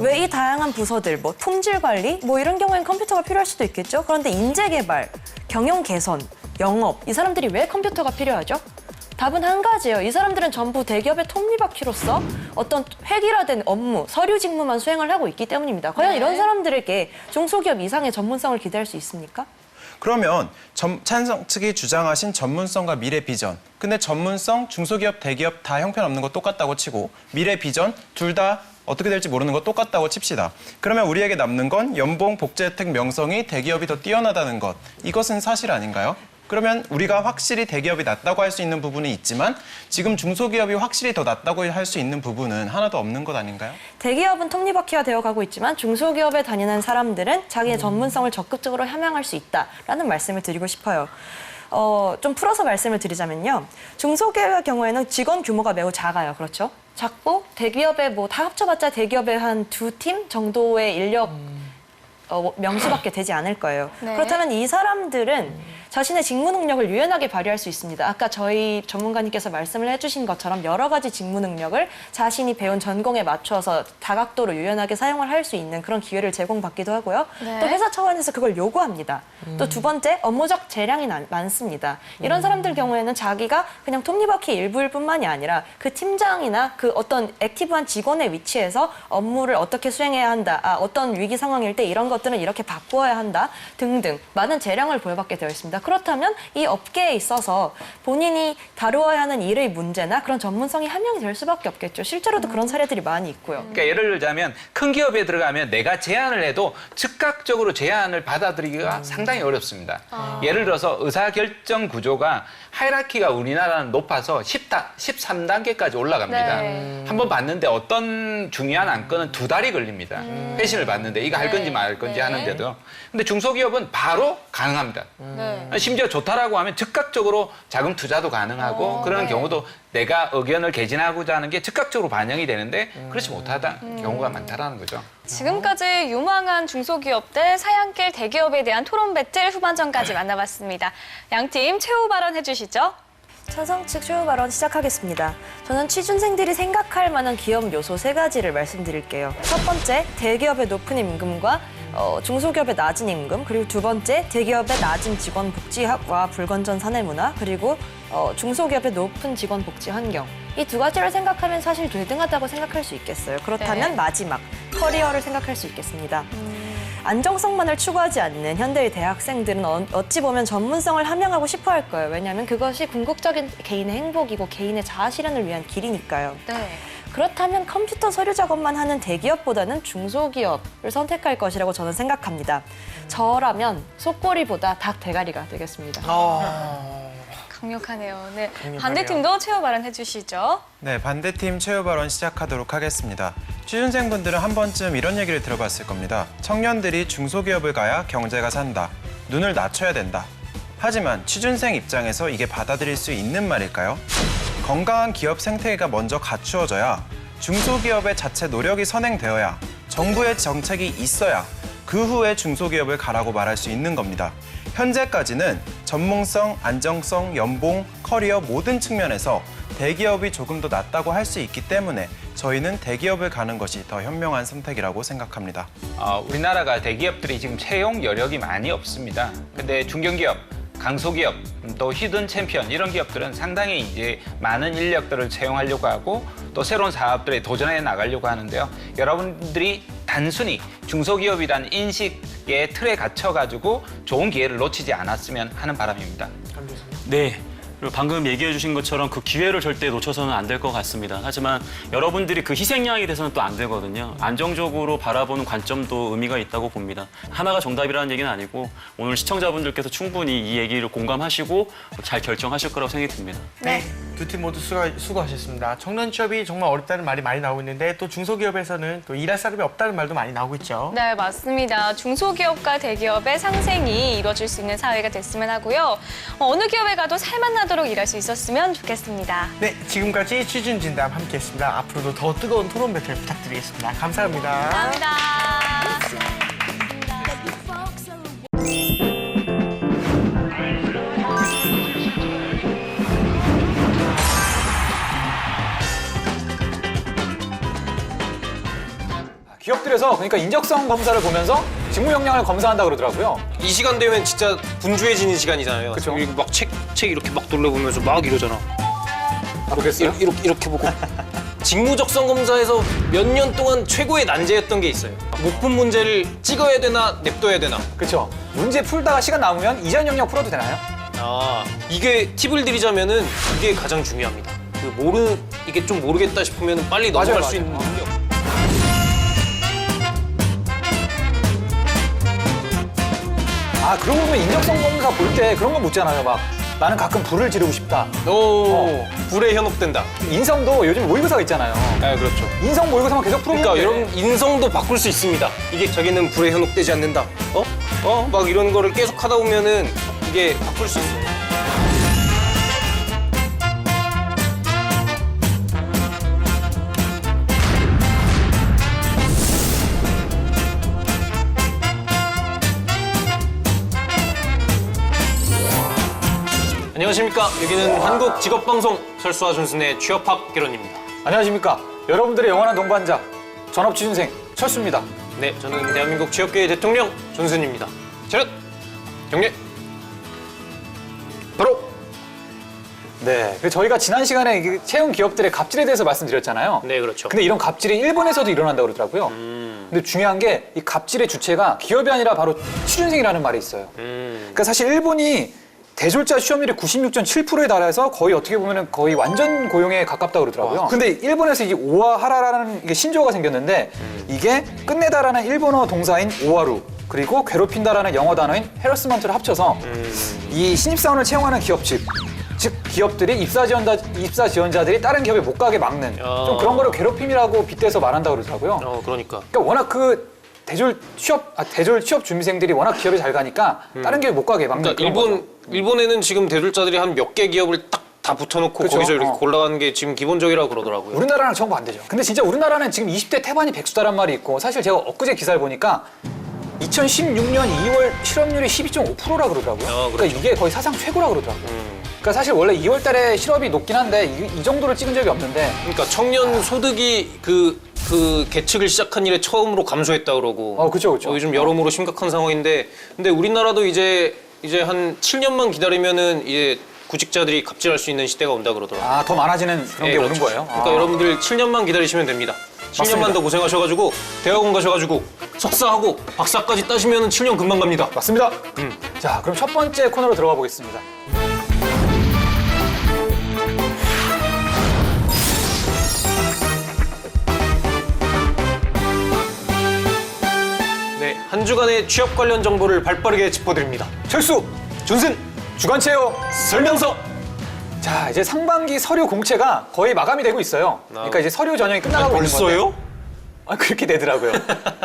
왜 이 다양한 부서들, 뭐 품질 관리, 뭐 이런 경우엔 컴퓨터가 필요할 수도 있겠죠. 그런데 인재 개발, 경영 개선, 영업, 이 사람들이 왜 컴퓨터가 필요하죠? 답은 한 가지예요. 이 사람들은 전부 대기업의 톱니바퀴로서 어떤 획일화된 업무, 서류 직무만 수행을 하고 있기 때문입니다. 과연 네. 이런 사람들에게 중소기업 이상의 전문성을 기대할 수 있습니까? 그러면 찬성 측이 주장하신 전문성과 미래 비전. 근데 전문성, 중소기업, 대기업 다 형편없는 거 똑같다고 치고 미래 비전 둘 다 어떻게 될지 모르는 거 똑같다고 칩시다. 그러면 우리에게 남는 건 연봉, 복지 혜택, 명성이 대기업이 더 뛰어나다는 것. 이것은 사실 아닌가요? 그러면 우리가 확실히 대기업이 낫다고 할 수 있는 부분이 있지만 지금 중소기업이 확실히 더 낫다고 할 수 있는 부분은 하나도 없는 것 아닌가요? 대기업은 톱니바퀴가 되어가고 있지만 중소기업에 다니는 사람들은 자기의 전문성을 적극적으로 함양할 수 있다라는 말씀을 드리고 싶어요. 좀 풀어서 말씀을 드리자면요. 중소기업의 경우에는 직원 규모가 매우 작아요. 그렇죠? 작고 대기업에 뭐 다 합쳐봤자 대기업에 한 2팀 정도의 인력 명수밖에 되지 않을 거예요. 네. 그렇다면 이 사람들은 자신의 직무 능력을 유연하게 발휘할 수 있습니다. 아까 저희 전문가님께서 말씀을 해주신 것처럼 여러 가지 직무 능력을 자신이 배운 전공에 맞춰서 다각도로 유연하게 사용을 할 수 있는 그런 기회를 제공받기도 하고요. 네. 또 회사 차원에서 그걸 요구합니다. 또 두 번째, 업무적 재량이 많습니다. 이런 사람들 경우에는 자기가 그냥 톱니바퀴 일부일 뿐만이 아니라 그 팀장이나 그 어떤 액티브한 직원의 위치에서 업무를 어떻게 수행해야 한다, 어떤 위기 상황일 때 이런 것들은 이렇게 바꾸어야 한다 등등 많은 재량을 부여받게 되어 있습니다. 그렇다면 이 업계에 있어서 본인이 다루어야 하는 일의 문제나 그런 전문성이 함양이 될 수밖에 없겠죠. 실제로도 그런 사례들이 많이 있고요. 그러니까 예를 들자면 큰 기업에 들어가면 내가 제안을 해도 즉각적으로 제안을 받아들이기가 상당히 어렵습니다. 예를 들어서 의사결정 구조가 하이라키가 우리나라는 높아서 13단계까지 올라갑니다. 네. 한번 봤는데 어떤 중요한 안건은 2달이 걸립니다. 회신을 받는데 이거 할 건지 말 건지 네. 하는데도. 근데 중소기업은 바로 가능합니다. 네. 심지어 좋다라고 하면 즉각적으로 자금 투자도 가능하고 그런 네. 경우도 내가 의견을 개진하고자 하는 게 즉각적으로 반영이 되는데 그렇지 못하다 경우가 많다라는 거죠. 지금까지 유망한 중소기업 대 사양길 대기업에 대한 토론 배틀 후반전까지 만나봤습니다. 양팀 최후 발언 해주시죠. 찬성 측 최후 발언 시작하겠습니다. 저는 취준생들이 생각할 만한 기업 요소 3가지를 말씀드릴게요. 첫 번째, 대기업의 높은 임금과 중소기업의 낮은 임금, 그리고 두 번째, 대기업의 낮은 직원 복지와 불건전 사내 문화, 그리고 중소기업의 높은 직원 복지 환경. 이 2가지를 생각하면 사실 되등하다고 생각할 수 있겠어요. 그렇다면 네. 마지막, 커리어를 생각할 수 있겠습니다. 안정성만을 추구하지 않는 현대의 대학생들은 어찌 보면 전문성을 함양하고 싶어 할 거예요. 왜냐하면 그것이 궁극적인 개인의 행복이고 개인의 자아 실현을 위한 길이니까요. 네. 그렇다면 컴퓨터 서류 작업만 하는 대기업보다는 중소기업을 선택할 것이라고 저는 생각합니다. 저라면 속꼬리보다 닭 대가리가 되겠습니다. 강력하네요. 네. 강력하네요. 반대팀도 최후 발언 해주시죠. 네, 반대팀 최후 발언 시작하도록 하겠습니다. 취준생분들은 한 번쯤 이런 얘기를 들어봤을 겁니다. 청년들이 중소기업을 가야 경제가 산다. 눈을 낮춰야 된다. 하지만 취준생 입장에서 이게 받아들일 수 있는 말일까요? 건강한 기업 생태계가 먼저 갖추어져야 중소기업의 자체 노력이 선행되어야 정부의 정책이 있어야 그 후에 중소기업을 가라고 말할 수 있는 겁니다. 현재까지는 전문성, 안정성, 연봉, 커리어 모든 측면에서 대기업이 조금 더 낫다고 할 수 있기 때문에 저희는 대기업을 가는 것이 더 현명한 선택이라고 생각합니다. 우리나라가 대기업들이 지금 채용 여력이 많이 없습니다. 근데 중견기업, 강소기업, 또 히든 챔피언 이런 기업들은 상당히 이제 많은 인력들을 채용하려고 하고 또 새로운 사업들에 도전해 나가려고 하는데요. 여러분들이 단순히 중소기업이라는 인식의 틀에 갇혀가지고 좋은 기회를 놓치지 않았으면 하는 바람입니다. 네. 그리고 방금 얘기해 주신 것처럼 그 기회를 절대 놓쳐서는 안 될 것 같습니다. 하지만 여러분들이 그 희생양이 돼서는 또 안 되거든요. 안정적으로 바라보는 관점도 의미가 있다고 봅니다. 하나가 정답이라는 얘기는 아니고 오늘 시청자분들께서 충분히 이 얘기를 공감하시고 잘 결정하실 거라고 생각이 듭니다. 네. 두 팀 모두 수고하셨습니다. 청년 취업이 정말 어렵다는 말이 많이 나오고 있는데 또 중소기업에서는 또 일할 사람이 없다는 말도 많이 나오고 있죠. 네, 맞습니다. 중소기업과 대기업의 상생이 이루어질 수 있는 사회가 됐으면 하고요. 어느 기업에 가도 살맛나도록 일할 수 있었으면 좋겠습니다. 네, 지금까지 취준진담 함께했습니다. 앞으로도 더 뜨거운 토론 배틀 부탁드리겠습니다. 감사합니다. 감사합니다. 기업들에서 그러니까 인적성 검사를 보면서 직무 역량을 검사한다 그러더라고요. 이 시간 되면 진짜 분주해지는 시간이잖아요. 그쵸. 그리고 막 책 이렇게 막 돌려보면서 막 이러잖아. 그랬어요? 이렇게 보고. 직무적성 검사에서 몇 년 동안 최고의 난제였던 게 있어요. 못 푼 문제를 찍어야 되나 냅둬야 되나. 그렇죠. 문제 풀다가 시간 남으면 이전 영역 풀어도 되나요? 이게 팁을 드리자면은 이게 가장 중요합니다. 이게 좀 모르겠다 싶으면 빨리 넘어갈 맞아요, 수 있는 맞아요. 능력. 그러고 보면 인적성 검사 볼 때 그런 거 묻잖아요. 막 나는 가끔 불을 지르고 싶다. 불에 현혹된다. 인성도 요즘 모의고사가 있잖아요. 네, 그렇죠. 인성 모의고사만 계속 풀어보면 그러니까 돼. 여러분 인성도 바꿀 수 있습니다. 이게 자기는 불에 현혹되지 않는다. 막 이런 거를 계속 하다 보면은 이게 바꿀 수 있어요. 안녕하십니까. 여기는 한국직업방송 설수와 준순의 취업학 개론입니다. 안녕하십니까. 여러분들의 영원한 동반자 전업 취준생 철수입니다. 네, 저는 대한민국 취업계의 대통령 준순입니다. 차렷! 경례! 바로! 네, 저희가 지난 시간에 그 채용 기업들의 갑질에 대해서 말씀드렸잖아요. 네, 그렇죠. 근데 이런 갑질이 일본에서도 일어난다고 그러더라고요. 근데 중요한 게 이 갑질의 주체가 기업이 아니라 바로 취준생이라는 말이 있어요. 그러니까 사실 일본이 대졸자 취업률이 96.7%에 달해서 거의 어떻게 보면 거의 완전 고용에 가깝다고 그러더라고요. 근데 일본에서 이 오와하라라는 이게 신조어가 생겼는데 이게 끝내다라는 일본어 동사인 오와루 그리고 괴롭힌다라는 영어 단어인 헤러스먼트를 합쳐서 이 신입사원을 채용하는 기업 즉 기업들이 입사 지원자들이 다른 기업에 못 가게 막는 좀 그런 거를 괴롭힘이라고 빗대서 말한다고 그러더라고요. 그러니까. 그러니까 워낙 그 대졸 취업 준비생들이 워낙 기업에 잘 가니까 다른 기업에 못 가게 막는 그러니까 그런 거죠. 일본에는 지금 대졸자들이 한 몇 개 기업을 딱 다 붙여놓고 그쵸? 거기서 이렇게 골라가는 게 지금 기본적이라고 그러더라고요. 우리나라랑 정반대죠. 근데 진짜 우리나라는 지금 20대 태반이 백수다란 말이 있고 사실 제가 엊그제 기사를 보니까 2016년 2월 실업률이 12.5%라 그러더라고요. 그렇죠. 그러니까 이게 거의 사상 최고라 그러더라고요. 그러니까 사실 원래 2월 달에 실업이 높긴 한데 이 정도를 찍은 적이 없는데 그러니까 청년 소득이 그 계측을 시작한 이래 처음으로 감소했다 그러고. 그쵸. 요즘 여러모로 심각한 상황인데, 근데 우리나라도 이제 한 7년만 기다리면은 이제 구직자들이 갑질할 수 있는 시대가 온다 그러더라고요. 더 많아지는 그런 게 오는 그렇죠. 거예요. 그러니까 여러분들 7년만 기다리시면 됩니다. 7년만 맞습니다. 더 고생하셔가지고 대학원 가셔가지고 석사하고 박사까지 따시면은 7년 금방 갑니다. 맞습니다. 자, 그럼 첫 번째 코너로 들어가 보겠습니다. 네, 한 주간의 취업 관련 정보를 발빠르게 짚어드립니다. 철수, 준승, 주간 채용. 설명서. 자, 이제 상반기 서류 공채가 거의 마감이 되고 있어요. 그러니까 이제 서류 전형이 끝나가고 있는 건데. 벌써요? 그렇게 되더라고요.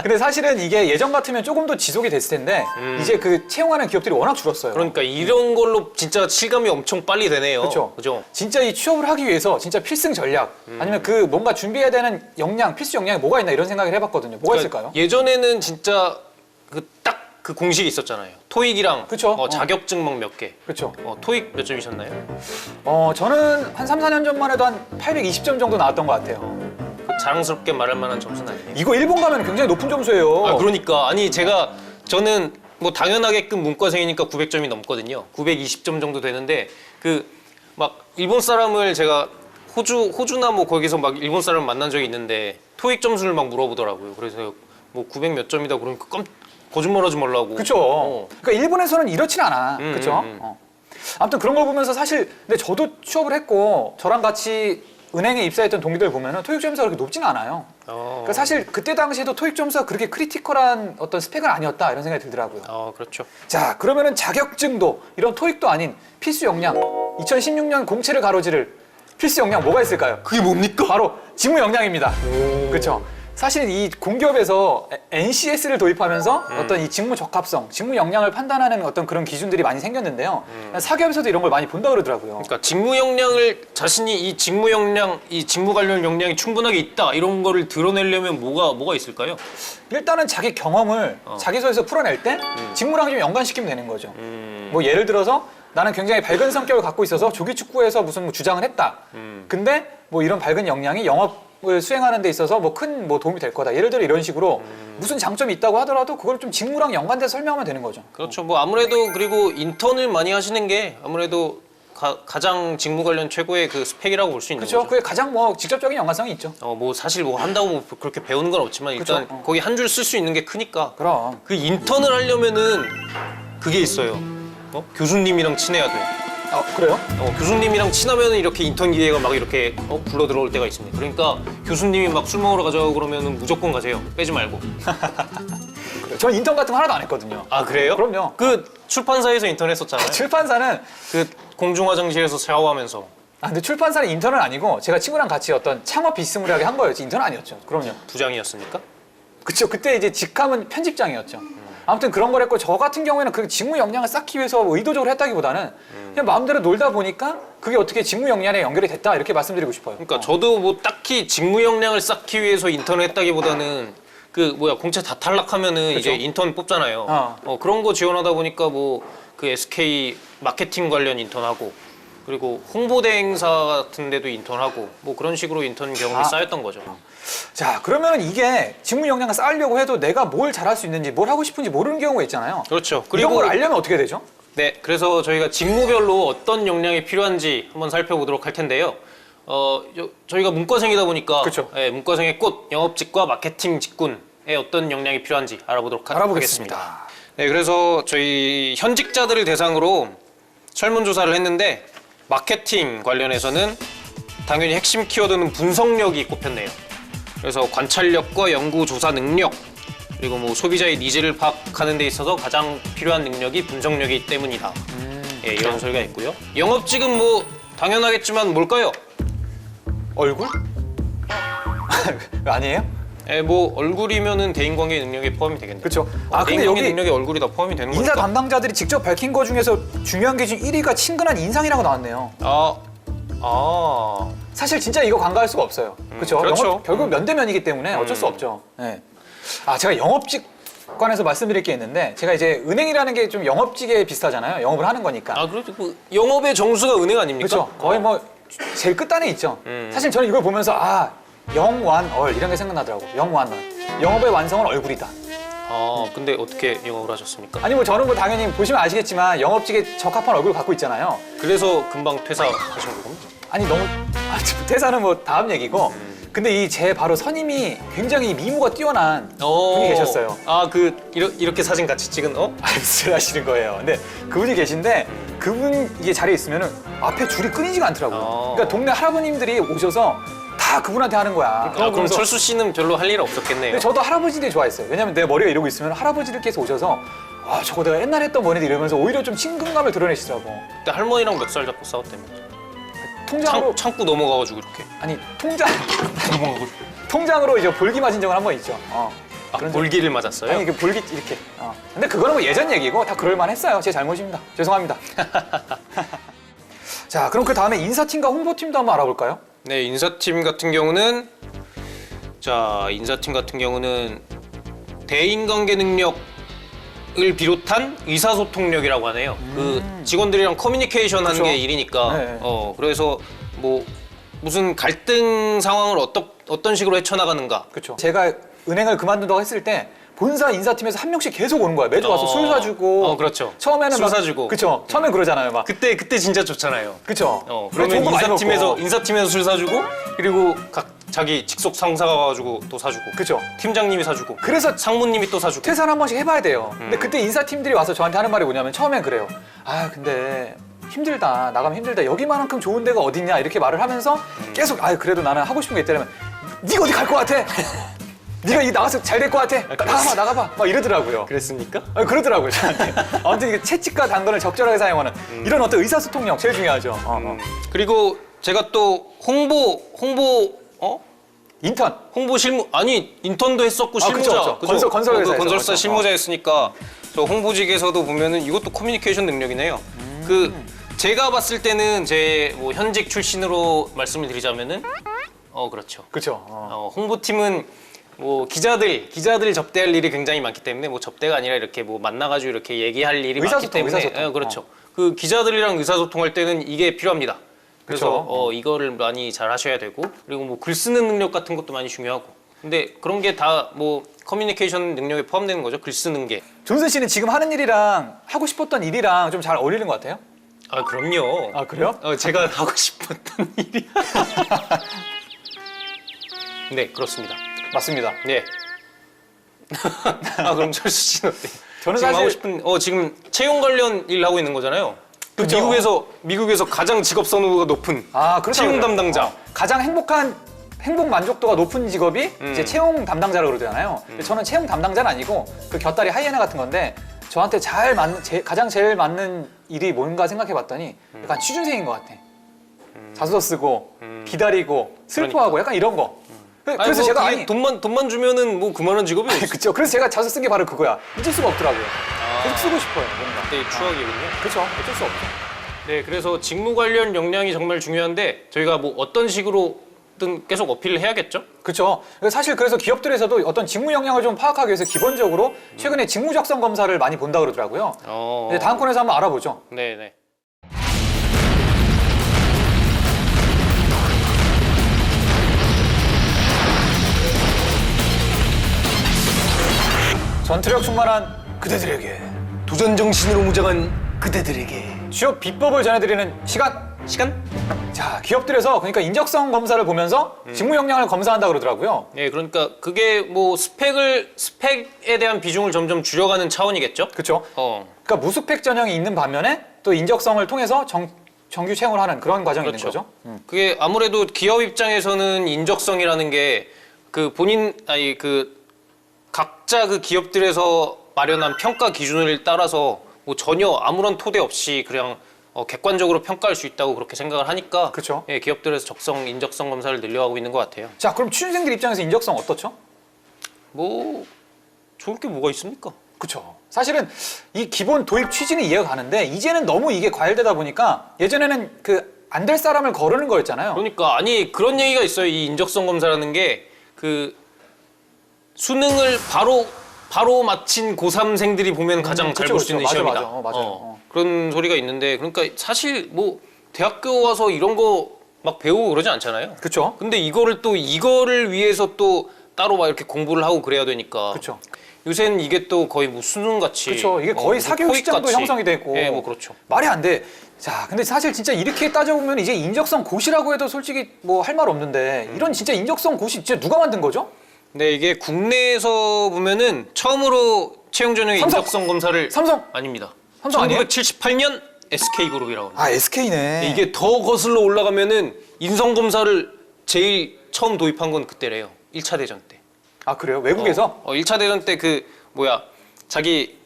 근데 사실은 이게 예전 같으면 조금 더 지속이 됐을 텐데 이제 그 채용하는 기업들이 워낙 줄었어요. 그러니까 이런 걸로 진짜 실감이 엄청 빨리 되네요. 그렇죠. 그죠? 진짜 이 취업을 하기 위해서 진짜 필승 전략 아니면 그 뭔가 준비해야 되는 역량, 필수 역량이 뭐가 있나 이런 생각을 해봤거든요. 뭐가 있을까요? 예전에는 진짜 딱 그 공식이 있었잖아요. 토익이랑 그쵸. 자격증 막 몇 개. 그렇죠. 토익 몇 점이셨나요? 저는 한 3, 4년 전만 해도 한 820점 정도 나왔던 것 같아요. 그 자랑스럽게 말할 만한 점수는 아니에요. 이거 일본 가면 굉장히 높은 점수예요. 그러니까 아니 저는 뭐 당연하게끔 문과생이니까 900점이 넘거든요. 920점 정도 되는데 그 막 일본 사람을 제가 호주나 뭐 거기서 막 일본 사람 만난 적이 있는데 토익 점수를 막 물어보더라고요. 그래서 뭐 900 몇 점이다 그러니까 거짓말하지 말라고. 그렇죠. 그러니까 일본에서는 이렇진 않아. 그렇죠. 아무튼 그런 걸 보면서 사실 근데 저도 취업을 했고 저랑 같이 은행에 입사했던 동기들 보면은 토익 점수가 그렇게 높지는 않아요. 그러니까 사실 그때 당시에도 토익 점수가 그렇게 크리티컬한 어떤 스펙은 아니었다 이런 생각이 들더라고요. 그렇죠. 자, 그러면은 자격증도 이런 토익도 아닌 필수 역량 2016년 공채를 가로지를 필수 역량 뭐가 있을까요? 그게 뭡니까? 바로 직무 역량입니다. 그렇죠. 사실 이 공기업에서 NCS를 도입하면서 어떤 이 직무 적합성, 직무 역량을 판단하는 어떤 그런 기준들이 많이 생겼는데요. 사기업에서도 이런 걸 많이 본다 그러더라고요. 그러니까 직무 역량을 자신이 이 직무 역량, 이 직무 관련 역량이 충분하게 있다 이런 거를 드러내려면 뭐가 있을까요? 일단은 자기 경험을 자기소에서 풀어낼 때 직무랑 좀 연관시키면 되는 거죠. 뭐 예를 들어서 나는 굉장히 밝은 성격을 갖고 있어서 조기 축구에서 무슨 뭐 주장을 했다. 근데 뭐 이런 밝은 역량이 영업을 수행하는 데 있어서 뭐 큰 뭐 도움이 될 거다. 예를 들어 이런 식으로 무슨 장점이 있다고 하더라도 그걸 좀 직무랑 연관돼서 설명하면 되는 거죠. 그렇죠. 뭐 아무래도 그리고 인턴을 많이 하시는 게 아무래도 가장 직무 관련 최고의 그 스펙이라고 볼 수 있는 그렇죠. 거죠. 그게 가장 뭐 직접적인 연관성이 있죠. 뭐 사실 뭐 한다고 뭐 그렇게 배우는 건 없지만 일단 그쵸. 거기 한 줄 쓸 수 있는 게 크니까. 그럼. 그 인턴을 하려면은 그게 있어요. 교수님이랑 친해야 돼. 그래요? 교수님이랑 친하면 이렇게 인턴 기회가 막 이렇게 굴러 들어올 때가 있습니다. 그러니까 교수님이 막 술 먹으러 가자고 그러면은 무조건 가세요. 빼지 말고. 전 인턴 같은 거 하나도 안 했거든요. 아 그래요? 그럼요. 그 출판사에서 인턴 했었잖아요. 출판사는 그 공중화장실에서 샤워하면서. 근데 출판사는 인턴은 아니고 제가 친구랑 같이 어떤 창업 비스무리하게 한 거였지 인턴은 아니었죠. 그럼요. 부장이었습니까? 그쵸. 그때 이제 직함은 편집장이었죠. 아무튼 그런 걸 했고 저 같은 경우에는 그 직무 역량을 쌓기 위해서 의도적으로 했다기보다는 그냥 마음대로 놀다 보니까 그게 어떻게 직무 역량에 연결이 됐다 이렇게 말씀드리고 싶어요. 그러니까 저도 뭐 딱히 직무 역량을 쌓기 위해서 인턴을 했다기보다는 그 공채 다 탈락하면은 이제 인턴 뽑잖아요. 그런 거 지원하다 보니까 뭐 그 SK 마케팅 관련 인턴하고 그리고 홍보대 행사 같은 데도 인턴하고 뭐 그런 식으로 인턴 경험이 쌓였던 거죠. 자, 그러면 이게 직무 역량을 쌓으려고 해도 내가 뭘 잘할 수 있는지 뭘 하고 싶은지 모르는 경우가 있잖아요. 그렇죠. 이런 걸 알려면 어떻게 되죠? 네, 그래서 저희가 직무별로 어떤 역량이 필요한지 한번 살펴보도록 할 텐데요. 저희가 문과생이다 보니까 그쵸. 예, 문과생의 꽃, 영업직과 마케팅 직군에 어떤 역량이 필요한지 알아보도록 알아보겠습니다. 하겠습니다. 네, 그래서 저희 현직자들을 대상으로 설문조사를 했는데 마케팅 관련해서는 당연히 핵심 키워드는 분석력이 꼽혔네요. 그래서 관찰력과 연구조사 능력, 그리고 뭐 소비자의 니즈를 파악하는 데 있어서 가장 필요한 능력이 분석력이기 때문이다. 예, 이런 소리가 있고요. 영업직은 뭐 당연하겠지만 뭘까요? 얼굴? 아니에요? 예, 뭐 얼굴이면은 대인관계 능력에 포함이 되겠네요. 그렇죠. 아, 근데 대인관계 여기 능력에 얼굴이 다 포함이 되는 인사 거니까. 담당자들이 직접 밝힌 거 중에서 중요한 게 지금 1위가 친근한 인상이라고 나왔네요. 사실 진짜 이거 간과할 수가 없어요. 그렇죠? 그렇죠. 영업, 결국 면대면이기 때문에 어쩔 수 없죠. 네. 아, 제가 영업직 관해서 말씀드릴 게 있는데 제가 이제 은행이라는 게 좀 영업직에 비슷하잖아요. 영업을 하는 거니까. 아, 그렇죠. 그 영업의 정수가 은행 아닙니까? 그렇죠. 거의 뭐 제일 끝단에 있죠. 사실 저는 이걸 보면서 영완얼 이런 게 생각나더라고. 영완얼. 영업의 완성은 얼굴이다. 근데 어떻게 영업을 하셨습니까? 아니 뭐 저는 뭐 당연히 보시면 아시겠지만 영업직에 적합한 얼굴을 갖고 있잖아요. 그래서 금방 퇴사하신 거군요. 아니 너무 퇴사는 뭐 다음 얘기고. 근데 이 제 바로 선임이 굉장히 미모가 뛰어난 분이 계셨어요. 이렇게 사진 같이 찍은 무슨 하시는 거예요. 근데 그분이 계신데 그분 이게 자리에 있으면은 앞에 줄이 끊이지가 않더라고요. 그러니까 동네 할아버님들이 오셔서 다 그분한테 하는 거야. 그럼 그러면서 철수 씨는 별로 할 일 없었겠네요. 근데 저도 할아버지들이 좋아했어요. 왜냐면 내 머리가 이러고 있으면 할아버지들께서 오셔서 저거 내가 옛날에 했던 거네 이러면서 오히려 좀 친근감을 드러내시더라고. 그때 할머니랑 몇 살 잡고 싸웠다면서? 통장으로 창고 넘어가가지고 이렇게. 아니 통장으로 이제 볼기 맞은 적은 한 번 있죠. 볼기를 맞았어요? 아니 그 볼기 이렇게. 근데 그거는 뭐 예전 얘기고 다 그럴만했어요. 제 잘못입니다. 죄송합니다. 자, 그럼 그 다음에 인사팀과 홍보팀도 한번 알아볼까요? 네, 인사팀 같은 경우는 대인관계 능력을 비롯한 의사소통력이라고 하네요. 그 직원들이랑 커뮤니케이션 하는 그쵸. 게 일이니까. 네. 그래서 뭐 무슨 갈등 상황을 어떤 식으로 헤쳐나가는가. 그렇죠. 제가 은행을 그만둔다고 했을 때 본사 인사팀에서 한 명씩 계속 오는 거야. 매주 와서 술 사주고. 그렇죠. 처음에는 술 사주고. 그렇죠. 처음엔 그러잖아요. 막. 그때 진짜 좋잖아요. 그렇죠. 그러면 인사팀에서 술 사주고, 그리고 자기 직속 상사가 와가지고 또 사주고. 그렇죠. 팀장님이 사주고. 그래서 상무님이 또 사주고. 퇴사를 한 번씩 해봐야 돼요. 근데 그때 인사팀들이 와서 저한테 하는 말이 뭐냐면 처음엔 그래요. 근데 힘들다. 나가면 힘들다. 여기만큼 좋은 데가 어딨냐 이렇게 말을 하면서 계속 그래도 나는 하고 싶은 게 있다면 네가 어디 갈 것 같아? 네가 나가서 잘 될 것 같아? 나가봐. 막 이러더라고요. 그랬습니까? 그러더라고요, 저한테. 아무튼 이게 채찍과 당근을 적절하게 사용하는 이런 어떤 의사소통력 제일 중요하죠. 그리고 제가 또 홍보 실무 인턴도 했었고 실무자. 그쵸. 건설회사에서. 건설사 그쵸. 실무자였으니까 저 홍보직에서도 보면은 이것도 커뮤니케이션 능력이네요. 제가 봤을 때는 제 뭐 현직 출신으로 말씀을 드리자면은 그렇죠. 그렇죠. 홍보팀은 뭐 기자들 접대할 일이 굉장히 많기 때문에 뭐 접대가 아니라 이렇게 뭐 만나가지고 이렇게 얘기할 일이 많기 의사소통, 때문에 의사소통. 그렇죠. 그 기자들이랑 의사소통할 때는 이게 필요합니다. 그래서 그쵸. 이거를 많이 잘 하셔야 되고, 그리고 뭐 글 쓰는 능력 같은 것도 많이 중요하고. 근데 그런 게 다 뭐 커뮤니케이션 능력에 포함되는 거죠. 글 쓰는 게. 존슨 씨는 지금 하는 일이랑 하고 싶었던 일이랑 좀 잘 어울리는 것 같아요? 그럼요. 그래요? 제가 하고 싶었던 일이야. 네, 그렇습니다. 맞습니다. 네. 그럼 철수 씨는 어때요? 저는 지금 사실- 하고 싶은 지금 채용 관련 일 하고 있는 거잖아요. 그쵸. 미국에서 가장 직업 선호도가 높은 그렇다고 채용 그래요. 담당자. 가장 행복 만족도가 높은 직업이 이제 채용 담당자라고 그러잖아요. 근데 저는 채용 담당자는 아니고 그 곁다리 하이에나 같은 건데 저한테 가장 제일 맞는 일이 뭔가 생각해봤더니 약간 취준생인 것 같아. 자소서 쓰고 기다리고 슬퍼하고 약간 이런 거. 그래서 제가 돈만 주면은 뭐 그만한 직업이 없어. 그렇죠. 그래서 제가 자소서 쓴 게 바로 그거야. 잊을 수가 없더라고요. 계속 쓰고 싶어요. 뭔가. 네, 추억이군요. 그렇죠. 어쩔 수 없죠. 네, 그래서 직무 관련 역량이 정말 중요한데 저희가 뭐 어떤 식으로든 계속 어필을 해야겠죠? 그렇죠. 사실 그래서 기업들에서도 어떤 직무 역량을 좀 파악하기 위해서 기본적으로 최근에 직무 적성 검사를 많이 본다 그러더라고요. 근데 다음 코너에서 한번 알아보죠. 네. 전투력 충만한 그대들에게, 도전 정신으로 무장한 그대들에게. 취업 비법을 전해드리는 시간. 자, 기업들에서 그러니까 인적성 검사를 보면서 직무 역량을 검사한다 그러더라고요. 네, 그러니까 그게 뭐 스펙에 대한 비중을 점점 줄여가는 차원이겠죠? 그렇죠? 어, 그러니까 무스펙 전형이 있는 반면에 또 인적성을 통해서 정규 채용을 하는 그런 과정이 있는 그렇죠. 거죠. 그게 아무래도 기업 입장에서는 인적성이라는 게 그 각자 그 기업들에서 마련한 평가 기준을 따라서 뭐 전혀 아무런 토대 없이 그냥 객관적으로 평가할 수 있다고 그렇게 생각을 하니까 그쵸. 예, 기업들에서 인적성 검사를 늘려가고 있는 것 같아요. 자, 그럼 취준생들 입장에서 인적성 어떻죠? 뭐 좋을 게 뭐가 있습니까? 그렇죠. 사실은 이 기본 도입 취지는 이해가 가는데 이제는 너무 이게 과열되다 보니까 예전에는 그 안 될 사람을 거르는 거였잖아요. 그러니까 아니 그런 얘기가 있어요. 이 인적성 검사라는 게 그 수능을 바로 마친 고3생들이 보면 가장 잘 볼 수 있는 맞아, 시험이다. 맞아요. 그런 소리가 있는데 그러니까 사실 뭐 대학교 와서 이런 거 막 배우고 그러지 않잖아요. 그렇죠. 근데 이거를 위해서 또 따로 막 이렇게 공부를 하고 그래야 되니까. 그렇죠. 요새는 이게 또 거의 뭐 수능 같이. 그렇죠. 이게 거의 사교육 시장도 토익같이. 형성이 돼 있고. 예, 뭐 그렇죠. 말이 안 돼. 자, 근데 사실 진짜 이렇게 따져보면 이제 인적성 고시라고 해도 솔직히 뭐 할 말 없는데 이런 진짜 인적성 고시 진짜 누가 만든 거죠? 네, 이게 국내에서 보면은 처음으로 채용 전형의 삼성! 인적성 검사를 삼성! 아닙니다. 삼성 아니에요? 1978년 SK그룹이라고 합니다. 아, SK네. 이게 더 거슬러 올라가면은 인성 검사를 제일 처음 도입한 건 그때래요. 1차 대전 때. 아, 그래요? 외국에서? 1차 대전 때 자기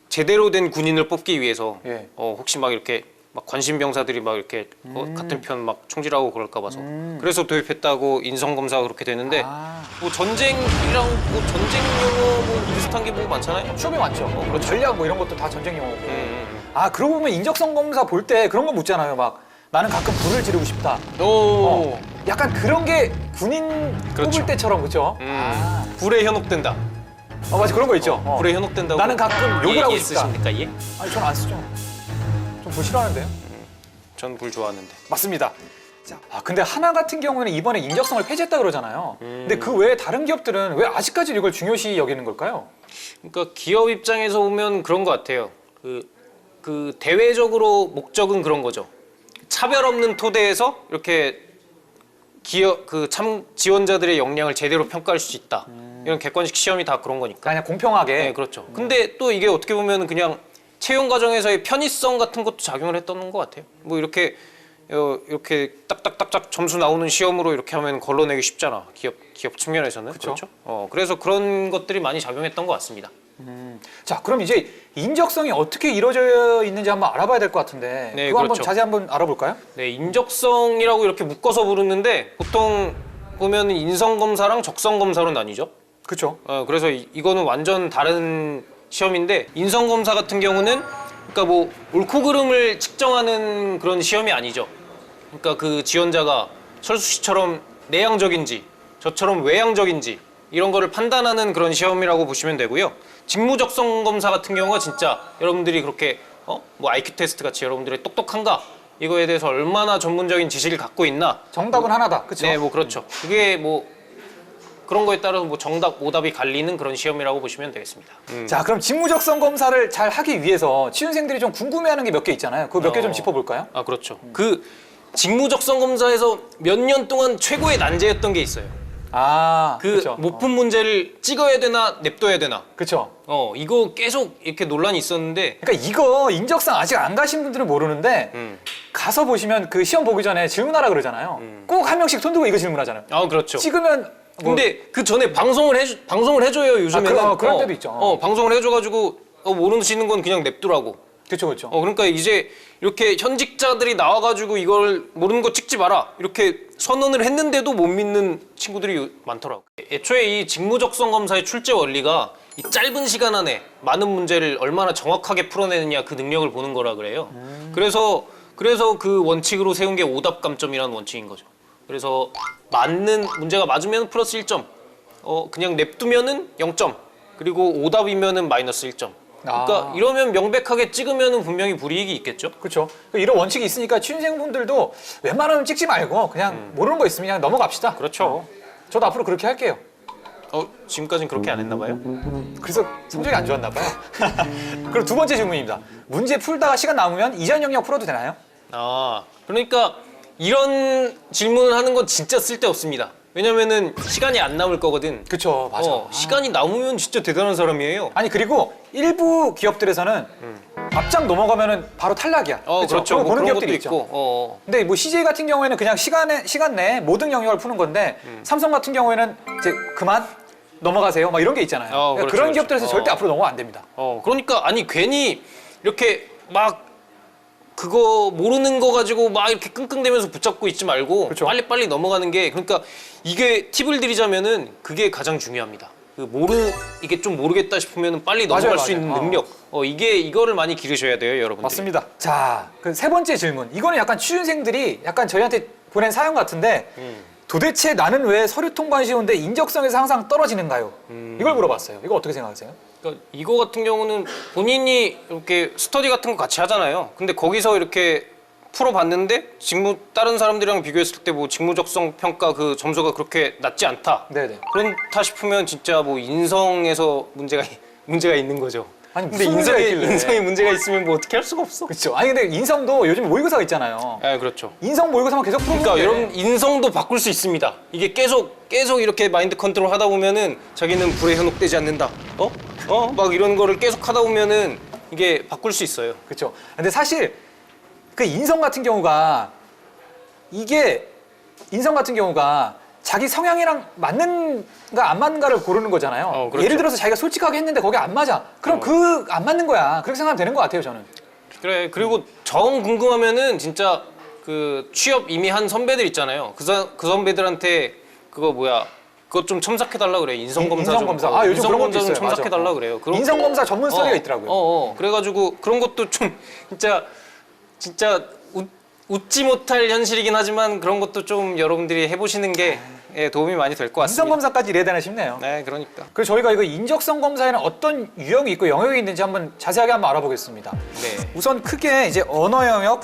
제대로 된 군인을 뽑기 위해서 예. 혹시 막 이렇게 막 관심 병사들이 막 이렇게 같은 편 막 총질하고 그럴까 봐서 그래서 도입했다고 인성 검사가 그렇게 되는데 아. 뭐 전쟁이랑 뭐 전쟁 용어 뭐 비슷한 게 뭐 많잖아요. 취업이 많죠. 그리고 전략 뭐 이런 것도 다 전쟁 용어고. 음. 아, 그러고 보면 인적성 검사 볼 때 그런 거 묻잖아요. 막 나는 가끔 불을 지르고 싶다. 오. 약간 그런 게 군인 그렇죠. 뽑을 때처럼 그렇죠? 아. 불에 현혹된다. 맞아, 그런 거 있죠. 불에 현혹된다고. 나는 가끔 욕을 하고 싶다. 있으십니까, 예? 아니, 저는 안 쓰죠. 좀 불 싫어하는데요. 전 불 좋아하는데. 맞습니다. 자, 근데 하나 같은 경우는 이번에 인적성을 폐지했다 그러잖아요. 근데 그 외에 다른 기업들은 왜 아직까지 이걸 중요시 여기는 걸까요? 그러니까 기업 입장에서 보면 그런 것 같아요. 그 대외적으로 목적은 그런 거죠. 차별 없는 토대에서 이렇게 지원자들의 역량을 제대로 평가할 수 있다. 이런 객관식 시험이 다 그런 거니까. 그냥 공평하게. 네, 그렇죠. 근데 또 이게 어떻게 보면 그냥 채용 과정에서의 편의성 같은 것도 작용을 했던 것 같아요. 뭐 이렇게 딱딱딱딱 점수 나오는 시험으로 이렇게 하면 걸러내기 쉽잖아. 기업 측면에서는. 그쵸. 그렇죠. 그래서 그런 것들이 많이 작용했던 것 같습니다. 자, 그럼 이제 인적성이 어떻게 이루어져 있는지 한번 알아봐야 될 것 같은데 네, 그거 한번 그렇죠. 자세히 한번 알아볼까요? 네, 인적성이라고 이렇게 묶어서 부르는데 보통 보면 인성검사랑 적성검사로 나뉘죠. 그렇죠. 그래서 이거는 완전 다른 시험인데 인성검사 같은 경우는 그러니까 뭐 옳고 그름을 측정하는 그런 시험이 아니죠. 그러니까 그 지원자가 철수 씨처럼 내향적인지 저처럼 외향적인지 이런 거를 판단하는 그런 시험이라고 보시면 되고요. 직무적성 검사 같은 경우가 진짜 여러분들이 그렇게 뭐 IQ 테스트 같이 여러분들의 똑똑한가 이거에 대해서 얼마나 전문적인 지식을 갖고 있나. 정답은 하나다. 그렇죠? 네, 뭐 그렇죠. 그게 뭐 그런 거에 따라서 뭐 정답, 오답이 갈리는 그런 시험이라고 보시면 되겠습니다. 자, 그럼 직무적성 검사를 잘 하기 위해서 취준생들이 좀 궁금해하는 게 몇 개 있잖아요. 그거 몇 개 좀 짚어볼까요? 아, 그렇죠. 그 직무적성 검사에서 몇 년 동안 최고의 난제였던 게 있어요. 그 그렇죠. 모품 문제를 찍어야 되나 냅둬야 되나. 그렇죠. 이거 계속 이렇게 논란이 있었는데. 그러니까 이거 인적성 아직 안 가신 분들은 모르는데 가서 보시면 그 시험 보기 전에 질문하라 그러잖아요. 꼭 한 명씩 손 들고 이거 질문하잖아요. 그렇죠. 찍으면 근데 그 전에 방송을 해줘요 요즘에는. 그럴 때도 있죠. 방송을 해줘가지고 모르시는 건 그냥 냅두라고. 그렇죠, 그렇죠. 그러니까 이제 이렇게 현직자들이 나와가지고 이걸 모르는 거 찍지 마라 이렇게 선언을 했는데도 못 믿는 친구들이 많더라고. 애초에 이 직무적성 검사의 출제 원리가 이 짧은 시간 안에 많은 문제를 얼마나 정확하게 풀어내느냐 그 능력을 보는 거라 그래요. 그래서 그 원칙으로 세운 게 오답 감점이라는 원칙인 거죠. 그래서 문제가 맞으면 플러스 1점, 그냥 냅두면은 0점, 그리고 오답이면은 마이너스 1점. 그러니까 이러면 명백하게 찍으면은 분명히 불이익이 있겠죠. 그렇죠. 이런 원칙이 있으니까 취준생분들도 웬만하면 찍지 말고 그냥 모르는 거 있으면 그냥 넘어갑시다. 그렇죠. 저도 앞으로 그렇게 할게요. 지금까지는 그렇게 안 했나 봐요. 그래서 성적이 안 좋았나 봐요. 그럼 두 번째 질문입니다. 문제 풀다가 시간 남으면 이전 영역 풀어도 되나요? 그러니까 이런 질문을 하는 건 진짜 쓸데없습니다. 왜냐면은 시간이 안 남을 거거든. 그쵸, 맞아. 시간이 남으면 진짜 대단한 사람이에요. 아니 그리고 일부 기업들에서는 앞장 넘어가면은 바로 탈락이야. 그렇죠. 그런 뭐 그런 기업들이 것도 있죠. 있고. 근데 뭐 CJ 같은 경우에는 그냥 시간 내에 모든 영역을 푸는 건데 삼성 같은 경우에는 이제 그만 넘어가세요. 막 이런 게 있잖아요. 그러니까 그렇죠, 그런 그렇죠. 기업들에서 절대 앞으로 넘어가 안 됩니다. 그러니까 아니 괜히 이렇게 막 그거 모르는 거 가지고 막 이렇게 끙끙대면서 붙잡고 있지 말고 그렇죠. 빨리빨리 넘어가는 게 그러니까 이게 팁을 드리자면은 그게 가장 중요합니다. 이게 좀 모르겠다 싶으면 빨리 넘어갈 맞아요, 수 있는 맞아요. 능력. 이거를 많이 기르셔야 돼요, 여러분들. 맞습니다. 자, 그 세 번째 질문. 이거는 약간 취준생들이 약간 저희한테 보낸 사연 같은데 도대체 나는 왜 서류 통관 쉬운데 인적성에서 항상 떨어지는가요? 이걸 물어봤어요. 이거 어떻게 생각하세요? 그러니까 이거 같은 경우는 본인이 이렇게 스터디 같은 거 같이 하잖아요. 근데 거기서 이렇게 풀어봤는데 다른 사람들이랑 비교했을 때 뭐 직무적성 평가 그 점수가 그렇게 낮지 않다. 네네. 그렇다 싶으면 진짜 뭐 인성에서 문제가 있는 거죠. 아니, 근데 무슨 문제가 있길래. 인성에 문제가 있으면 뭐 어떻게 할 수가 없어. 그렇죠. 아니 근데 인성도 요즘 모의고사가 있잖아요. 네, 그렇죠. 인성 모의고사만 계속 풀어보는데 그러니까 여러분 인성도 바꿀 수 있습니다. 이게 계속 이렇게 마인드 컨트롤 하다 보면은 자기는 불에 현혹되지 않는다. 막 이런 거를 계속 하다 보면은 이게 바꿀 수 있어요. 그렇죠. 근데 사실 그 인성 같은 경우가 자기 성향이랑 맞는가 안 맞는가를 고르는 거잖아요. 그렇죠. 예를 들어서 자기가 솔직하게 했는데 거기 안 맞아. 그럼 그 안 맞는 거야. 그렇게 생각하면 되는 것 같아요, 저는. 그래. 그리고 정 궁금하면은 진짜 그 취업 이미 한 선배들 있잖아요. 그 선배들한테 그거 좀 첨삭해달라 그래요. 인성검사 좀. 인성검사. 요즘 그런 것도 있어요. 첨삭해달라 맞아. 그래요. 인성검사 전문 스터디가 있더라고요. 그래가지고 그런 것도 좀 진짜 웃지 못할 현실이긴 하지만 그런 것도 좀 여러분들이 해보시는 게 도움이 많이 될 것 같습니다. 인성검사까지 이래야 되나 싶네요. 네, 그러니까. 그래서 저희가 이거 인적성 검사에는 어떤 유형이 있고 영역이 있는지 한번 자세하게 한번 알아보겠습니다. 네. 우선 크게 이제 언어 영역,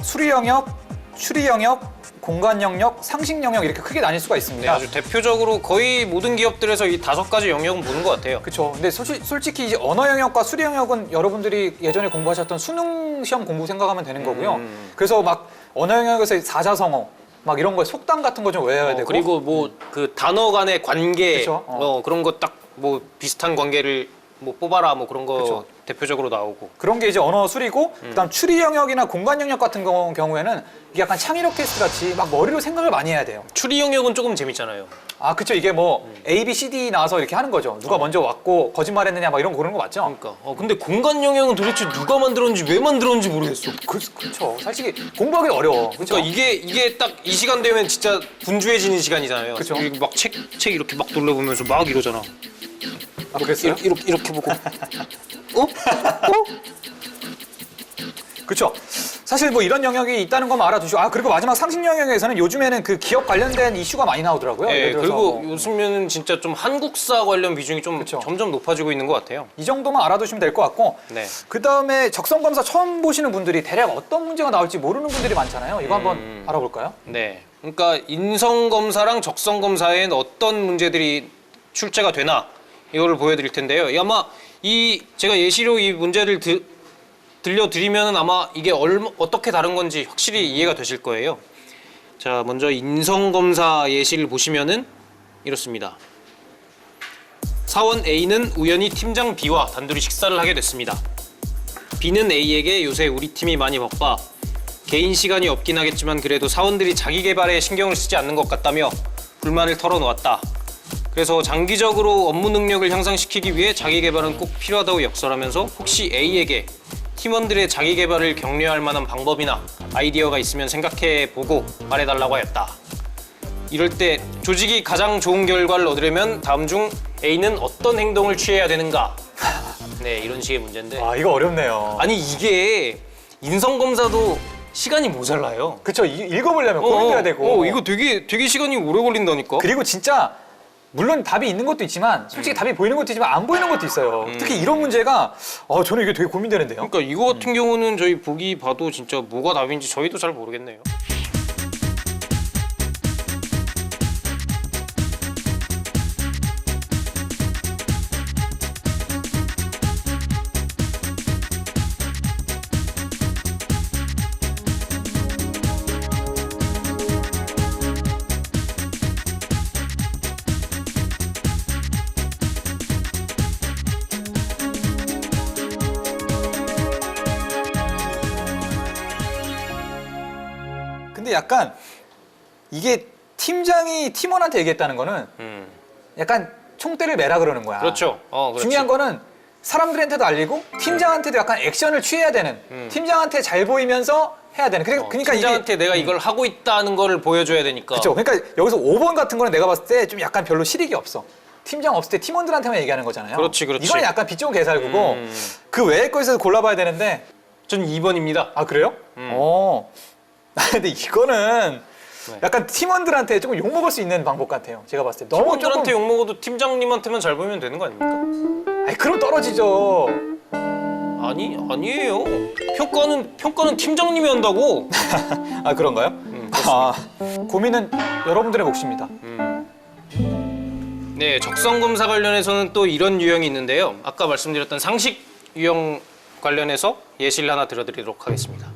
수리 영역, 추리 영역, 공간 영역, 상식 영역 이렇게 크게 나뉠 수가 네, 있습니다. 아주 대표적으로 거의 모든 기업들에서 이 5가지 영역은 보는 것 같아요. 그렇죠. 근데 솔직히 이제 언어 영역과 수리 영역은 여러분들이 예전에 공부하셨던 수능 시험 공부 생각하면 되는 거고요. 그래서 막 언어 영역에서 사자성어 막 이런 거 속담 같은 거 좀 외워야 되고. 그리고 뭐 그 단어 간의 관계 그쵸. 그런 거 딱 뭐 비슷한 관계를 뭐 뽑아라 뭐 그런 거 그쵸. 대표적으로 나오고. 그런 게 이제 언어 수리고 그다음 추리 영역이나 공간 영역 같은 경우에는 이게 약간 창의력 테스트 같이 막 머리로 생각을 많이 해야 돼요. 추리 영역은 조금 재밌잖아요. 그쵸. 이게 뭐 A, B, C, D 나와서 이렇게 하는 거죠. 누가 먼저 왔고 거짓말했느냐 막 이런 거 그런 거 맞죠? 그러니까. 근데 공간 영역은 도대체 누가 만들었는지 왜 만들었는지 모르겠어. 그렇죠. 사실 공부하기 어려워. 그렇죠. 그러니까 이게 딱 이 시간 되면 진짜 분주해지는 시간이잖아요. 그쵸. 그리고 막 책 이렇게 막 돌려보면서 막 이러잖아. 그랬어요? 이렇게 보고. 그렇죠. 사실 뭐 이런 영역이 있다는 것만 알아두시고 그리고 마지막 상식 영역에서는 요즘에는 그 기업 관련된 이슈가 많이 나오더라고요. 네, 예를 들어서 그리고 요즘에는 진짜 좀 한국사 관련 비중이 좀 그쵸. 점점 높아지고 있는 것 같아요. 이 정도만 알아두시면 될 것 같고 네. 그다음에 적성 검사 처음 보시는 분들이 대략 어떤 문제가 나올지 모르는 분들이 많잖아요. 이거 한번 알아볼까요? 네. 그러니까 인성 검사랑 적성 검사엔 어떤 문제들이 출제가 되나 이거를 보여드릴 텐데요. 아마 제가 예시로 이 문제를 들려드리면 아마 이게 어떻게 다른 건지 확실히 이해가 되실 거예요. 자, 먼저 인성 검사 예시를 보시면은 이렇습니다. 사원 A는 우연히 팀장 B와 단둘이 식사를 하게 됐습니다. B는 A에게 요새 우리 팀이 많이 바빠 개인 시간이 없긴 하겠지만 그래도 사원들이 자기 개발에 신경을 쓰지 않는 것 같다며 불만을 털어놓았다. 그래서 장기적으로 업무 능력을 향상시키기 위해 자기 개발은 꼭 필요하다고 역설하면서 혹시 A에게 팀원들의 자기 개발을 격려할 만한 방법이나 아이디어가 있으면 생각해보고 말해달라고 하였다. 이럴 때 조직이 가장 좋은 결과를 얻으려면 다음 중 A는 어떤 행동을 취해야 되는가? 네, 이런 식의 문제인데. 이거 어렵네요. 아니 이게 인성검사도 시간이 모자라요. 그렇죠. 읽어보려면 고민해야 되고. 이거 되게 시간이 오래 걸린다니까. 그리고 진짜 물론 답이 있는 것도 있지만 솔직히 답이 보이는 것도 있지만 안 보이는 것도 있어요. 특히 이런 문제가 저는 이게 되게 고민되는데요. 그러니까 이거 같은 경우는 저희 보기 봐도 진짜 뭐가 답인지 저희도 잘 모르겠네요. 근데 약간 이게 팀장이 팀원한테 얘기했다는 거는 약간 총대를 매라 그러는 거야. 그렇죠. 그렇지. 중요한 거는 사람들한테도 알리고 팀장한테도 약간 액션을 취해야 되는 팀장한테 잘 보이면서 해야 되는. 그러니까 팀장한테 이게 내가 이걸 하고 있다는 거를 보여줘야 되니까. 그렇죠. 그러니까 여기서 5번 같은 거는 내가 봤을 때 좀 약간 별로 실익이 없어. 팀장 없을 때 팀원들한테만 얘기하는 거잖아요. 그렇지. 이건 약간 빗 좋은 개살구고 그 외의 거에서 골라봐야 되는데. 전 2번입니다. 아 그래요? 근데 이거는 약간 팀원들한테 조금 욕 먹을 수 있는 방법 같아요. 제가 봤을 때 너무 팀원들한테 조금. 욕 먹어도 팀장님한테만 잘 보이면 되는 거 아닙니까? 아니 그럼 떨어지죠. 아니에요. 평가는 팀장님이 한다고. 아 그런가요? 고민은 여러분들의 몫입니다. 네, 적성 검사 관련해서는 또 이런 유형이 있는데요. 아까 말씀드렸던 상식 유형 관련해서 예시를 하나 들어드리도록 하겠습니다.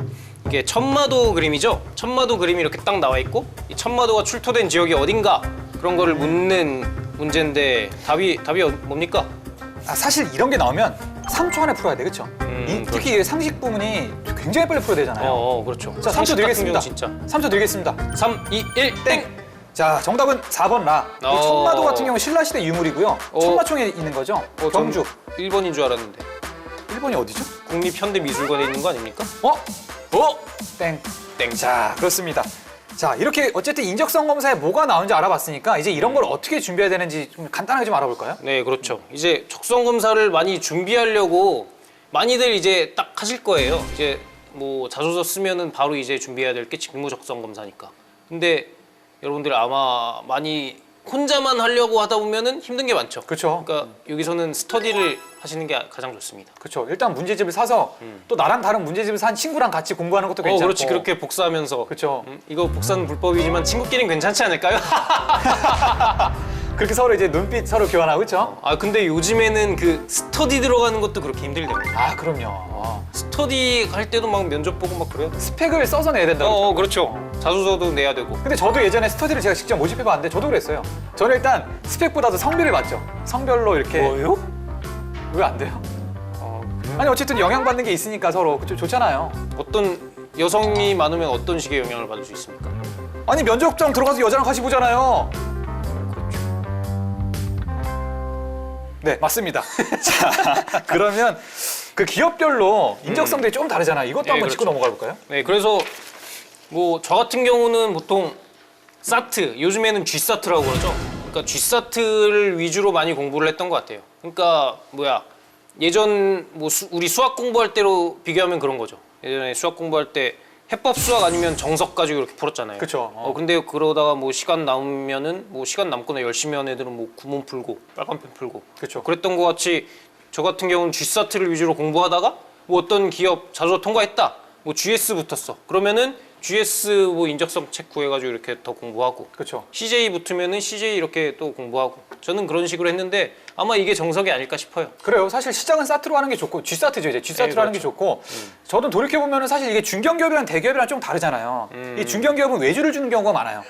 이게 천마도 그림이죠. 천마도 그림이 이렇게 딱 나와 있고 이 천마도가 출토된 지역이 어딘가 그런 거를 묻는 문제인데 답이 뭡니까? 사실 이런 게 나오면 3초 안에 풀어야 돼, 그렇죠? 특히 이 상식 부분이 굉장히 빨리 풀어야 되잖아요. 그렇죠. 자, 3초 상식 같은 드리겠습니다. 경우 진짜. 3초 드리겠습니다. 3, 2, 1, 땡! 자, 정답은 4번 라. 이 천마도 같은 경우 신라시대 유물이고요. 천마총에 있는 거죠. 경주. 1번인 줄 알았는데. 1번이 어디죠? 국립현대미술관에 있는 거 아닙니까? 땡. 땡. 자, 그렇습니다. 자, 이렇게 어쨌든 인적성 검사에 뭐가 나오는지 알아봤으니까 이제 이런 걸 어떻게 준비해야 되는지 좀 간단하게 좀 알아볼까요? 네, 그렇죠. 이제 적성 검사를 많이 준비하려고 많이들 이제 딱 하실 거예요. 이제 뭐 자소서 쓰면은 바로 이제 준비해야 될 게 직무 적성 검사니까. 근데 여러분들 아마 많이 혼자만 하려고 하다 보면은 힘든 게 많죠. 그렇죠. 그러니까 여기서는 스터디를 하시는 게 가장 좋습니다. 그렇죠. 일단 문제집을 사서 또 나랑 다른 문제집을 산 친구랑 같이 공부하는 것도 괜찮고. 그렇지. 그렇게 복사하면서. 그렇죠. 이거 복사는 불법이지만 친구끼리는 괜찮지 않을까요? 그렇게 서로 이제 눈빛 서로 교환하고, 그렇죠? 근데 요즘에는 그 스터디 들어가는 것도 그렇게 힘들대요. 아, 그럼요. 스터디 할 때도 막 면접 보고 막 그래요. 스펙을 써서 내야 된다고. 그렇죠. 자소서도 내야 되고. 근데 저도 예전에 스터디를 제가 직접 모집해봤는데 저도 그랬어요. 저는 일단 스펙보다도 성비를 봤죠. 성별로 이렇게. 뭐요? 왜 안 돼요? 아니 어쨌든 영향받는 게 있으니까 서로 좋잖아요. 어떤 여성이 많으면 어떤 식의 영향을 받을 수 있습니까? 아니 면접장 들어가서 여자랑 같이 보잖아요. 네, 맞습니다. 자, 그러면 그 기업별로 인적성들이 좀 다르잖아요. 이것도 네, 한번 짚고 그렇죠. 넘어가 볼까요? 네, 그래서 뭐 저 같은 경우는 보통 사트, 요즘에는 G사트라고 그러죠. 그러니까 G사트를 위주로 많이 공부를 했던 것 같아요. 그러니까 예전 뭐 우리 수학 공부할 때로 비교하면 그런 거죠. 예전에 수학 공부할 때 해법 수학 아니면 정석 가지고 이렇게 풀었잖아요. 그쵸. 근데 그러다가 뭐 시간 남으면은 뭐 시간 남거나 열심히 하는 애들은 뭐 구문 풀고 빨간펜 풀고 그쵸. 그랬던 것 같이 저 같은 경우는 G사트를 위주로 공부하다가 뭐 어떤 기업 자소서 통과했다. 뭐 GS 붙었어. 그러면은 GS 뭐 인적성 책 구해가지고 이렇게 더 공부하고. 그렇죠. CJ 붙으면은 CJ 이렇게 또 공부하고. 저는 그런 식으로 했는데 아마 이게 정석이 아닐까 싶어요. 그래요. 사실 시작은 사트로 하는 게 좋고 G사트죠. 이제 G사트로 네, 하는 게 그렇죠. 좋고 저도 돌이켜보면 사실 이게 중견기업이랑 대기업이랑 좀 다르잖아요. 이 중견기업은 외주를 주는 경우가 많아요.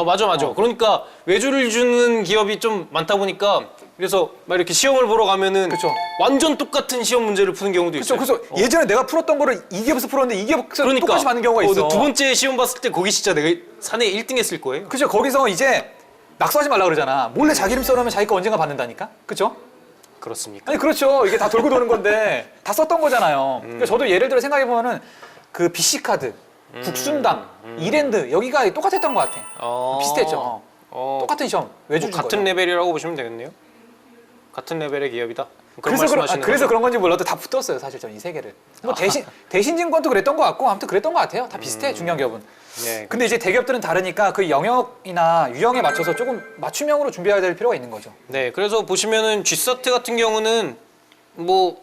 맞아. 그러니까 외주를 주는 기업이 좀 많다 보니까 그래서 막 이렇게 시험을 보러 가면은 그쵸. 완전 똑같은 시험 문제를 푸는 경우도 그렇죠. 있어요. 그래서 예전에 내가 풀었던 거를 이 기업에서 풀었는데 이 기업에서 그러니까 똑같이 받는 경우가 있어. 두 번째 시험 봤을 때 거기 진짜 내가 사내 1등 했을 거예요. 그죠. 거기서 이제 낙서하지 말라 그러잖아. 몰래 자기 이름 써놓으면 자기 거 언젠가 받는다니까. 그죠? 그렇습니까? 아니 그렇죠. 이게 다 돌고 도는 건데 다 썼던 거잖아요. 그러니까 저도 예를 들어 생각해 보면은 그 BC카드, 국순당, 이랜드 여기가 똑같았던 것 같아. 비슷했죠. 똑같은 시험 외주 준 같은 거예요. 레벨이라고 보시면 되겠네요. 같은 레벨의 기업이다. 그런 그래서 말씀하시는 그래서 거죠? 그런 건지 몰라도 다 붙었어요. 사실 저는 이 세 개를. 뭐 대신증권도 그랬던 것 같고 아무튼 그랬던 것 같아요. 다 비슷해 중견기업은. 네. 근데 이제 대기업들은 다르니까 그 영역이나 유형에 맞춰서 조금 맞춤형으로 준비해야 될 필요가 있는 거죠. 네, 그래서 보시면은 G사트 같은 경우는 뭐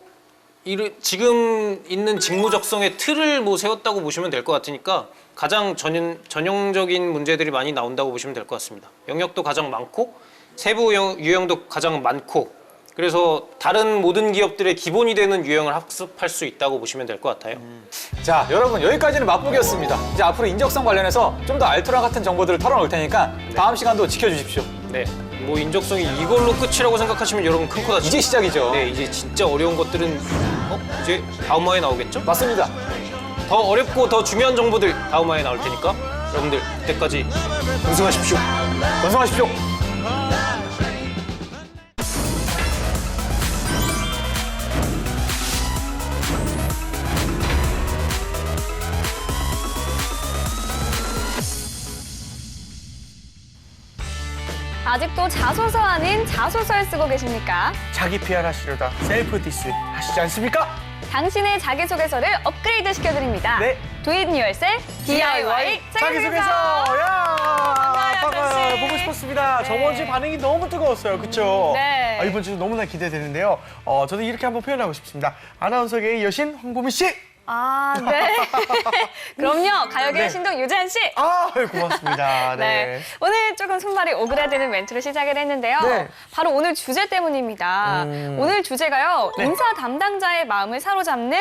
지금 있는 직무 적성의 틀을 뭐 세웠다고 보시면 될 것 같으니까 가장 전형적인 문제들이 많이 나온다고 보시면 될 것 같습니다. 영역도 가장 많고 세부 유형도 가장 많고 그래서 다른 모든 기업들의 기본이 되는 유형을 학습할 수 있다고 보시면 될 것 같아요. 자, 여러분 여기까지는 맛보기였습니다. 이제 앞으로 인적성 관련해서 좀 더 알토란 같은 정보들을 털어놓을 테니까 다음 시간도 지켜주십시오. 네, 뭐 인적성이 이걸로 끝이라고 생각하시면 여러분 큰 코 다치죠. 이제 시작이죠. 네, 이제 진짜 어려운 것들은 이제 다음 화에 나오겠죠? 맞습니다. 더 어렵고 더 중요한 정보들 다음 화에 나올 테니까 여러분들 그때까지 건승하십시오. 건승하십시오. 아직도 자소서 아닌 자소설 쓰고 계십니까? 자기 PR 하시려다 셀프 디스 하시지 않습니까? 당신의 자기소개서를 업그레이드 시켜드립니다. 네. Do it yourself DIY 자기소개서! 야! 반가워요, 보고 싶었습니다. 네. 저번 주 반응이 너무 뜨거웠어요. 그쵸? 네. 이번 주도 너무나 기대되는데요. 저도 이렇게 한번 표현하고 싶습니다. 아나운서계의 여신 황보미 씨! 아, 네. 그럼요. 가요계의 네. 신동 유재한 씨. 고맙습니다. 네. 오늘 조금 손발이 오그라드는 멘트로 시작을 했는데요. 네. 바로 오늘 주제 때문입니다. 오늘 주제가요. 네. 인사 담당자의 마음을 사로잡는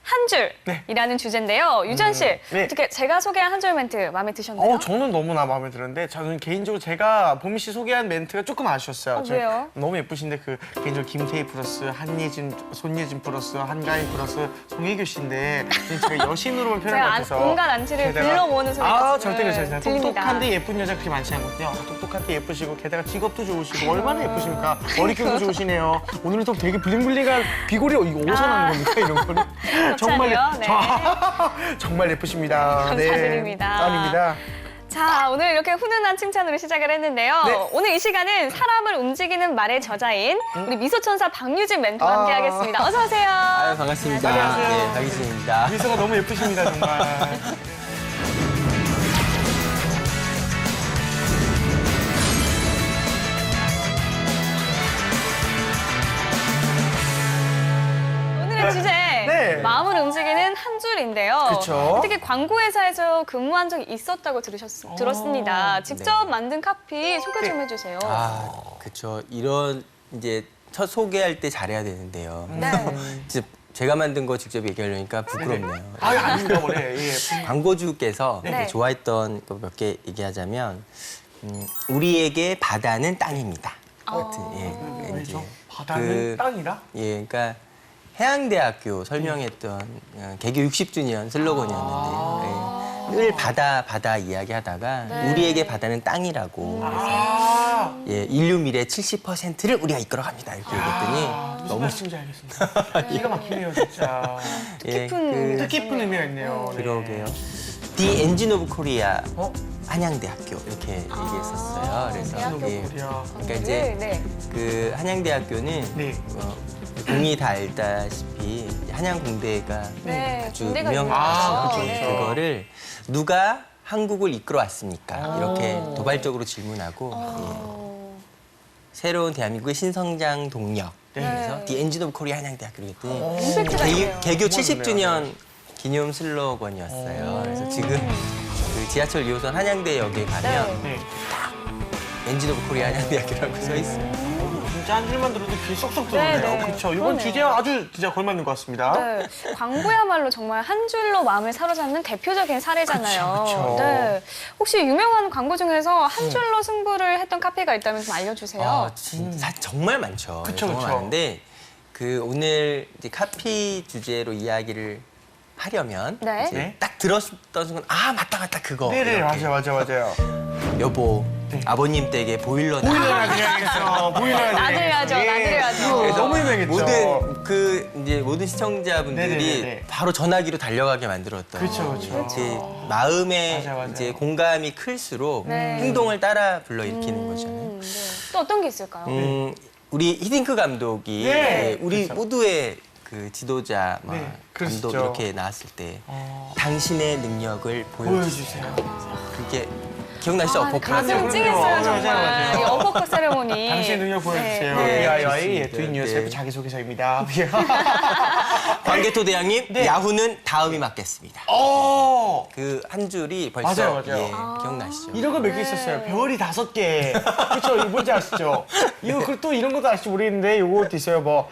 한 줄이라는 주제인데요. 유재한 씨, 네. 어떻게 제가 소개한 한 줄 멘트 마음에 드셨나요? 저는 너무나 마음에 들었는데 저는 개인적으로 제가 보미 씨 소개한 멘트가 조금 아쉬웠어요. 왜요? 너무 예쁘신데 그 개인적으로 김태희 플러스 한예진, 손예진 플러스 한가인 플러스 송혜교 씨인데 제가 여신으로만 표현한 것 같아서 온갖 안티를 게다가- 불러 모으는 소리가 절대 그렇지 않습니다. 들립니다. 똑똑한데 예쁜 여자 그렇게 많지 않거든요. 똑똑한데 예쁘시고 게다가 직업도 좋으시고 얼마나 예쁘십니까? 머릿결도 좋으시네요. 오늘은 또 되게 블링블링한 귀걸이 이거 어디서 나는 겁니까? 이런 거는 정말 네. 정말 예쁘십니다. 감사드립니다. 네. 아닙니다. 자, 오늘 이렇게 훈훈한 칭찬으로 시작을 했는데요. 네. 오늘 이 시간은 사람을 움직이는 말의 저자인 우리 미소천사 박유진 멘토와 아. 함께하겠습니다. 어서 오세요. 아유, 반갑습니다. 안녕하세요. 네, 박유진입니다. 미소가 너무 예쁘십니다, 정말. 오늘의 주제 네. 마음을 움직이는 한 줄인데요. 그쵸. 특히 광고회사에서 근무한 적이 있었다고 들었습니다. 직접 만든 카피 소개 좀 해주세요. 아, 그렇죠. 이런 이제 첫 소개할 때 잘해야 되는데요. 네. 진짜 제가 만든 거 직접 얘기하려니까 부끄럽네요. 아닙니다, 원래. 예. 광고주께서 네. 좋아했던 거 몇 개 얘기하자면 우리에게 바다는 땅입니다. 같은 예. 왜죠? 이제 바다는 땅이라? 예, 그러니까 해양대학교 설명했던 개교 60주년 슬로건이었는데요. 늘 바다 이야기하다가 우리에게 바다는 땅이라고 그래서 예, 인류 미래 70%를 우리가 이끌어갑니다 이렇게 얘기했더니 무슨 말씀인지 알겠습니다. 기가 막히네요, 진짜. 예, 뜻깊은 의미가 있네요. 네. 그러게요. The Engine of Korea 어? 한양대학교 이렇게 얘기했었어요. 그래서 대학교 코리아. 그러니까 이제 네. 그 한양대학교는 네. 공이 다 알다시피 한양공대가 네, 아주 공대가 유명하죠. 유명하죠. 네. 그거를 누가 한국을 이끌어 왔습니까? 이렇게 도발적으로 질문하고 예. 새로운 대한민국의 신성장 동력 그래서 The Engine of Korea 한양대학교 그랬더니 임팩트가 있네요. 개교 70주년 기념 슬로건이었어요. 그래서 지금 그 지하철 2호선 한양대역에 가면 네. 엔진 오브 코리아 한양대학교라고 써 있어요. 진짜 한 줄만 들어도 귀에 쏙쏙 네, 들어오네요. 네. 그렇죠. 이번 그러네요. 주제와 아주 진짜 걸맞는 것 같습니다. 네, 광고야말로 정말 한 줄로 마음을 사로잡는 대표적인 사례잖아요. 그쵸, 그쵸. 네, 혹시 유명한 광고 중에서 한 줄로 승부를 했던 카페가 있다면 좀 알려주세요. 아, 진짜 정말 많죠. 그쵸, 정말 그쵸. 많은데 그 오늘 이제 카피 주제로 이야기를 하려면 네. 이제 네. 딱 들었던 순간 아 맞다 그거 네네, 이렇게. 맞아요. 여보 아버님 댁에 보일러 보일러나 드려야겠어. 보일러나 놔드려야죠, 놔드려야죠. 그래서 너무 유명했죠. 모든 그 이제 모든 시청자분들이 네네네네. 바로 전화기로 달려가게 만들었던 그쵸. 이제 마음의 맞아요. 이제 공감이 클수록 네. 행동을 따라 불러일으키는 거잖아요. 네. 또 어떤 게 있을까요? 우리 히딩크 감독이 네. 우리 그렇죠. 모두의 그 지도자 막 네, 그러시죠. 감독 이렇게 나왔을 때 당신의 능력을 보여주세요. 그게 기억나시죠? 아, 가슴 그럼요. 찡했어요, 정말. 맞아요. 이 어퍼컷 세레모니. 당신의 능력 보여주세요. 네. DIY 좋습니다. 두인 유세프 네. 자기소개서입니다. 광개토 대왕님 네. 야후는 다음이 맞겠습니다. 오! 그 한 줄이 벌써 맞아요. 예, 기억나시죠? 이런 거 몇 개 있었어요. 별이 5개. 그렇죠. 이거 뭔지 아시죠? 이거 또 이런 것도 아실지 모르겠는데 이것도 있어요. 뭐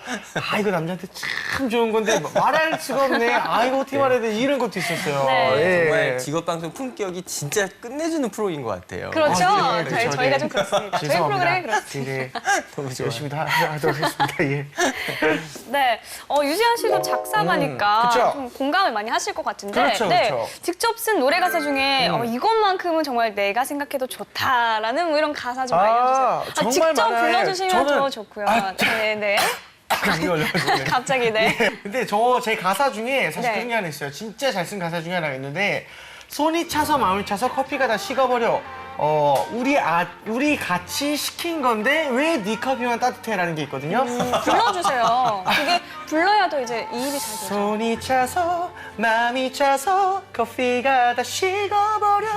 이거 남자한테 참 좋은 건데 말할 수가 없네. 이거 어떻게 말해야 돼? 이런 것도 있었어요. 네. 예. 정말 직업방송 품격이 진짜 끝내주는 프로인 것 같아요. 그렇죠. 네, 그렇죠. 저희가 네. 좀 그렇습니다. 저희 죄송합니다. 프로그램이 그렇습니다. 네. 너무 좋아요. 열심히 하도록 하겠습니다. 예. 네. 유지한 씨도 작사가니까 그쵸. 좀 공감을 많이 하실 것 같은데 그렇죠, 그렇죠. 직접 쓴 노래 가사 중에 이것만큼은 정말 내가 생각해도 좋다라는 뭐 이런 가사 좀 알려주세요. 정말 직접 많아요. 불러주시면 더 저는- 좋고요. 아, 네네. 감기 걸려가지고. 네. 갑자기 네. 근데 제 가사 중에 사실 네. 그런 게 하나 있어요. 진짜 잘 쓴 가사 중에 하나가 있는데 손이 차서 마음이 차서 커피가 다 식어버려. 우리 같이 시킨 건데 왜 네 커피만 따뜻해라는 게 있거든요. 불러주세요. 그게 불러야 더 이제 이입이 잘 되죠. 손이 차서 마음이 차서 커피가 다 식어버려.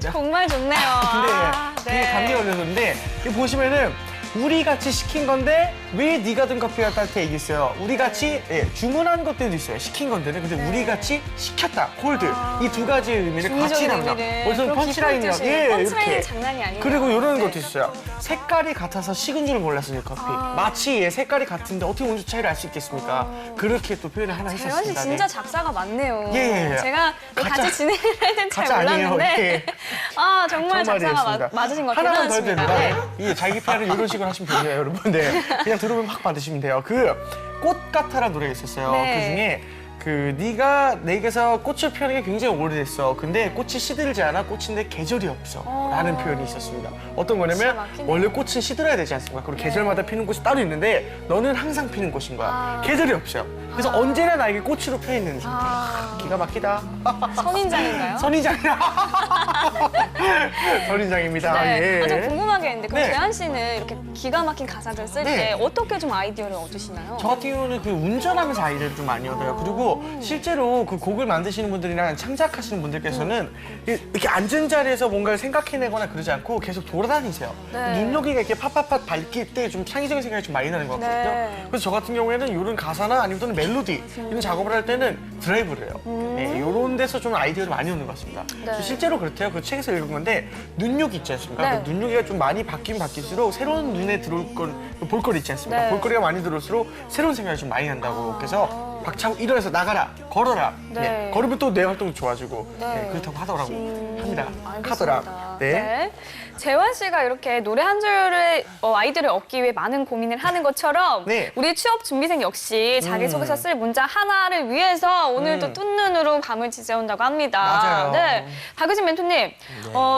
정말 좋네요. 근데 아, 되게 감기 걸렸는데 이거 보시면은 우리 같이 시킨 건데 왜 네가 든 커피가 따뜻해 이게 있어요. 우리 같이 주문한 것들도 있어요. 시킨 건데는 근데 우리 같이 시켰다. 콜드 이 두 가지 의미를 같이 중의적인 담다. 의미를. 어디서 그렇게 펀치라인이요. 깊은 뜻이. 펀치라인은 이렇게. 장난이 아니에요. 그리고 이런 네. 것도 있어요. 색깔이 같아서 식은 줄 몰랐어요 커피. 마치 색깔이 같은데 어떻게 온도 차이를 알 수 있겠습니까? 그렇게 또 표현을 하나 재환 씨 했었습니다. 진짜 네. 작사가 많네요. 예. 제가 가짜- 같이 진행을 할 때는 잘 가짜 아니에요. 몰랐는데 예. 아 정말 작사가 정말이었습니다. 맞으신 것 하나만 더 대단하십니다. 해도 네. 됩니다. 이 자기 피아를 이런 식으로 하시면 돼요, 여러분. 네. 그냥 들으면 확 받으시면 돼요. 꽃 같아라는 노래가 있었어요. 네. 그중에 네가 내게서 꽃을 피우는 게 굉장히 오래됐어. 근데 꽃이 시들지 않아. 꽃인데 계절이 없어. 라는 표현이 있었습니다. 어떤 진짜 거냐면 막히네요. 원래 꽃은 시들어야 되지 않습니까? 그리고 계절마다 피는 꽃이 따로 있는데 너는 항상 피는 꽃인 거야. 계절이 없어요. 그래서 언제나 나에게 꽃으로 펴 있는 상태. 기가 막히다. 선인장인가요? 선인장이야. 선인장입니다. 네. 예. 좀 궁금한 게 있는데 그럼 네. 재환 씨는 이렇게 기가 막힌 가사들 쓸 네. 때 어떻게 좀 아이디어를 얻으시나요? 저 같은 경우는 운전하면서 아이디어를 좀 많이 얻어요. 그리고 실제로 그 곡을 만드시는 분들이랑 창작하시는 분들께서는 이렇게 앉은 자리에서 뭔가를 생각해내거나 그러지 않고 계속 돌아다니세요. 네. 눈여기가 이렇게 팟팟팟 밝힐 때 좀 창의적인 생각이 좀 많이 나는 것 같거든요. 네. 그래서 저 같은 경우에는 이런 가사나 아니면 또는 멜로디 이런 작업을 할 때는 드라이브를 해요. 네, 이런 데서 좀 아이디어를 많이 얻는 것 같습니다. 네. 실제로 그렇대요. 그 책에서 읽은 건데 눈요기 있지 않습니까? 네. 그 눈요기가 좀 많이 바뀌면 바뀔수록 새로운 눈에 들어올 볼거리 있지 않습니까? 네. 볼거리가 많이 들어올수록 새로운 생각이 좀 많이 난다고. 그래서 박차고 일어나서 나가라, 걸어라. 네. 네. 걸으면 또 뇌 활동도 좋아지고 네. 네, 그렇다고 하더라고. 합니다. 알겠습니다. 하더라. 네. 재환 씨가 이렇게 노래 한 줄의 아이디어를 얻기 위해 많은 고민을 하는 것처럼 네. 우리 취업 준비생 역시 자기소개서 쓸 문장 하나를 위해서 오늘도 뜬 눈으로 밤을 지새운다고 합니다. 맞아요. 네. 박유진 멘토님,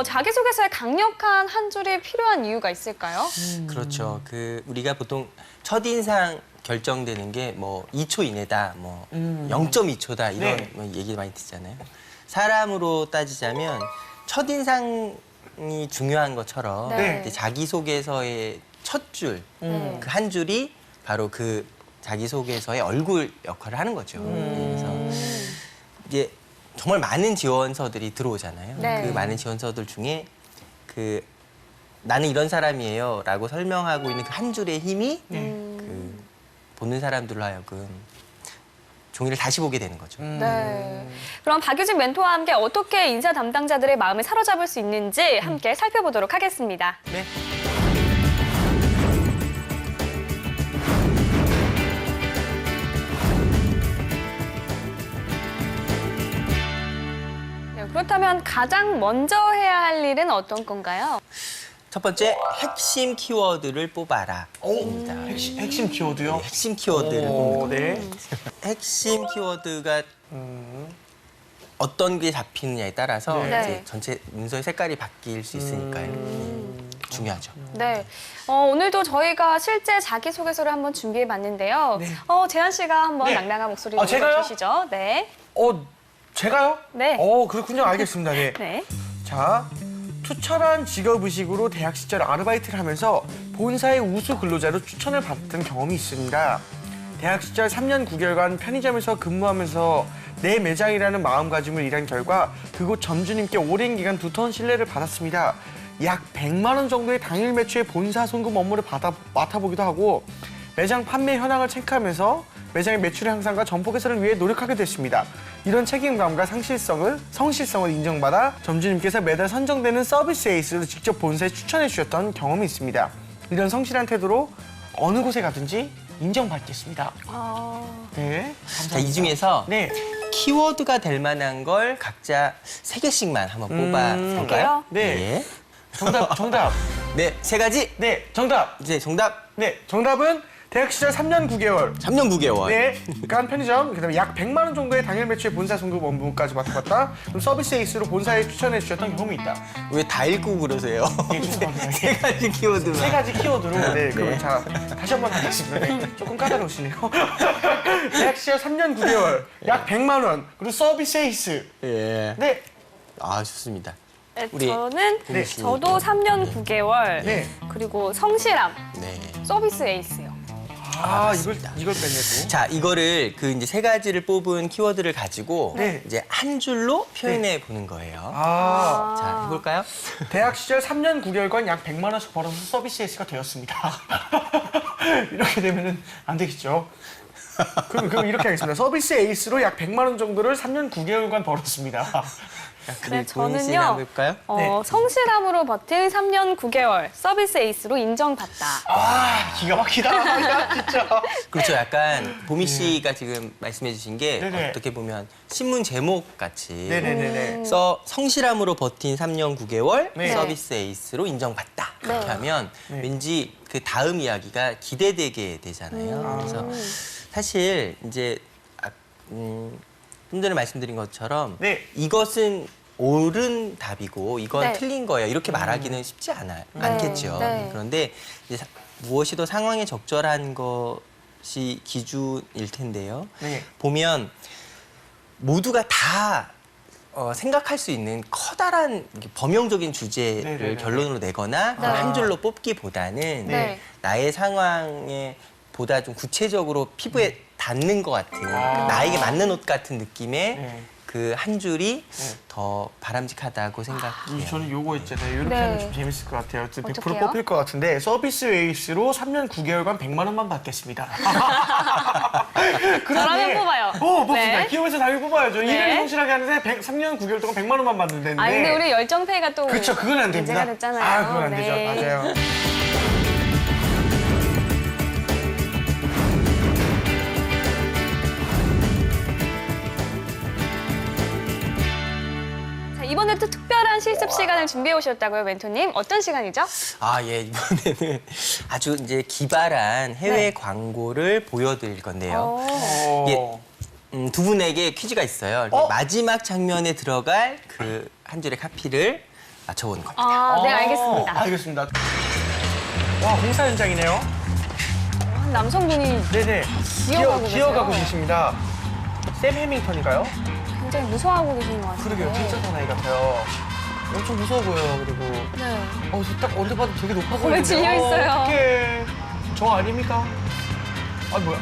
자기소개서에 강력한 한 줄이 필요한 이유가 있을까요? 그렇죠. 우리가 보통 첫인상 결정되는 게 뭐 2초 이내다, 뭐 0.2초다 이런 네. 뭐 얘기 많이 듣잖아요. 사람으로 따지자면 첫인상이 중요한 것처럼 네. 이제 자기소개서의 첫 줄, 그 한 줄이 바로 그 자기소개서의 얼굴 역할을 하는 거죠. 그래서 이제 정말 많은 지원서들이 들어오잖아요. 네. 그 많은 지원서들 중에 나는 이런 사람이에요라고 설명하고 있는 그 한 줄의 힘이 보는 사람들로 하여금 종이를 다시 보게 되는 거죠. 네. 그럼 박유진 멘토와 함께 어떻게 인사 담당자들의 마음을 사로잡을 수 있는지 함께 살펴보도록 하겠습니다. 네. 네, 그렇다면 가장 먼저 해야 할 일은 어떤 건가요? 첫 번째, 핵심 키워드를 뽑아라. 입니다. 핵심 키워드요? 핵심 키워드를 오, 뽑는 거예요. 네. 핵심 키워드가 어떤 게 잡히느냐에 따라서 네. 이제 전체 문서의 색깔이 바뀔 수 있으니까요. 중요하죠. 네. 오늘도 저희가 실제 자기소개서를 한번 준비해봤는데요. 재한 씨가 한번 네. 낭낭한 목소리로 제가요? 읽어주시죠. 네. 제가요? 네. 그렇군요. 알겠습니다. 네. 네. 자, 투철한 직업의식으로 대학 시절 아르바이트를 하면서 본사의 우수 근로자로 추천을 받았던 경험이 있습니다. 대학 시절 3년 9개월간 편의점에서 근무하면서 내 매장이라는 마음가짐을 일한 결과 그곳 점주님께 오랜 기간 두터운 신뢰를 받았습니다. 약 100만 원 정도의 당일 매출의 본사 송금 업무를 맡아보기도 하고 매장 판매 현황을 체크하면서 매장의 매출의 향상과 점포 개선을 위해 노력하게 됐습니다. 이런 책임감과 성실성을 인정받아 점주님께서 매달 선정되는 서비스 에이스로 직접 본사에 추천해 주셨던 경험이 있습니다. 이런 성실한 태도로 어느 곳에 가든지 인정받겠습니다. 네, 감사합니다. 자, 이 중에서 네, 키워드가 될 만한 걸 각자 3개씩만 한번 뽑아볼까요? 네. 정답. 네, 3가지. 네, 정답. 이제 정답. 네, 정답은 대학 시절 3년 9개월. 3년 9개월. 네, 간 편의점, 그다음에 약 100만 원 정도의 당일 매출의 본사 송금 업무까지 맡아봤다. 그럼 서비스 에이스로 본사에 추천해 주셨던 경험이 있다. 왜 다 읽고 그러세요? 예, 죄송합니다. 세 가지 키워드만. 세 가지 키워드로 네, 그럼 자 다시 한번 하겠습니다. 네, 조금 까다로우시네요. 대학 시절 3년 9개월, 약 100만 원, 그리고 서비스 에이스. 예. 네, 아, 좋습니다. 네, 우리 저는 보미 씨. 저도 3년 9개월 네. 그리고 성실함 네. 서비스 에이스요. 이걸 뺐네 또. 자, 이거를 그 이제 세 가지를 뽑은 키워드를 가지고 네. 이제 한 줄로 표현해 보는 거예요. 아, 자, 해볼까요? 대학 시절 3년 9개월간 약 100만 원씩 벌어서 서비스 에이스가 되었습니다. 이렇게 되면은 안 되겠죠. 그럼 이렇게 하겠습니다. 서비스 에이스로 약 100만 원 정도를 3년 9개월간 벌었습니다. 네, 보민 씨 저는요. 한번 해볼까요? 네. 성실함으로 버틴 3년 9개월 서비스 에이스로 인정받다. 아, 기가 막히다. 야, 진짜. 그렇죠. 약간 보미 씨가 지금 말씀해 주신 게 네네. 어떻게 보면 신문 제목 같이 네네네네. 성실함으로 버틴 3년 9개월 네. 서비스 에이스로 인정받다. 이렇게 네. 하면 네. 왠지 그 다음 이야기가 기대되게 되잖아요. 그래서 사실 이제 좀 전에 말씀드린 것처럼 네. 이것은 옳은 답이고 이건 네. 틀린 거예요. 이렇게 말하기는 쉽지 않겠죠. 네. 그런데 이제 무엇이 더 상황에 적절한 것이 기준일 텐데요. 네. 보면 모두가 다 생각할 수 있는 커다란 범용적인 주제를 네네네. 결론으로 내거나 네. 한 줄로 뽑기보다는 네. 나의 상황에 보다 좀 구체적으로 피부에 닿는 것 같은 나에게 맞는 옷 같은 느낌의 네. 그 한 줄이 네. 더 바람직하다고 생각해요. 저는 요거 있잖아요. 이렇게 네. 하면 좀 재밌을 것 같아요. 100% 어떡해요? 뽑힐 것 같은데 서비스 에이스로 3년 9개월간 100만 원만 받겠습니다. 저라면 뽑아요. 뽑습니다. 네. 기업에서 당연히 뽑아야죠. 네. 일을 성실하게 하는데 3년 9개월 동안 100만 원만 받는데. 아 근데 우리 열정페이가 또 그렇죠. 그건 안 됩니다. 문제가 됐잖아요. 아, 그건 안 네. 되죠. 맞아요. 자, 이번에도 특별한 실습 시간을 준비해 오셨다고요, 멘토님. 어떤 시간이죠? 아, 예, 이번에는 아주 이제 기발한 해외 네. 광고를 보여드릴 건데요. 어. 두 분에게 퀴즈가 있어요. 마지막 장면에 들어갈 그 한 줄의 카피를 맞춰보는 겁니다. 아, 네, 알겠습니다. 알겠습니다. 와, 공사 현장이네요. 한 남성분이 네네. 기어가고 기어가고 계세요. 계십니다. 샘 해밍턴인가요? 굉장히 무서워하고 계신 것 같아요. 그러게요. 진짜 사나이 같아요. 엄청 무서워 보여요. 그리고 네. 딱 언제 봐도 되게 높아 보이는데. 몸에 질려있어요. 어떡해. 저 아닙니까? 아, 뭐야.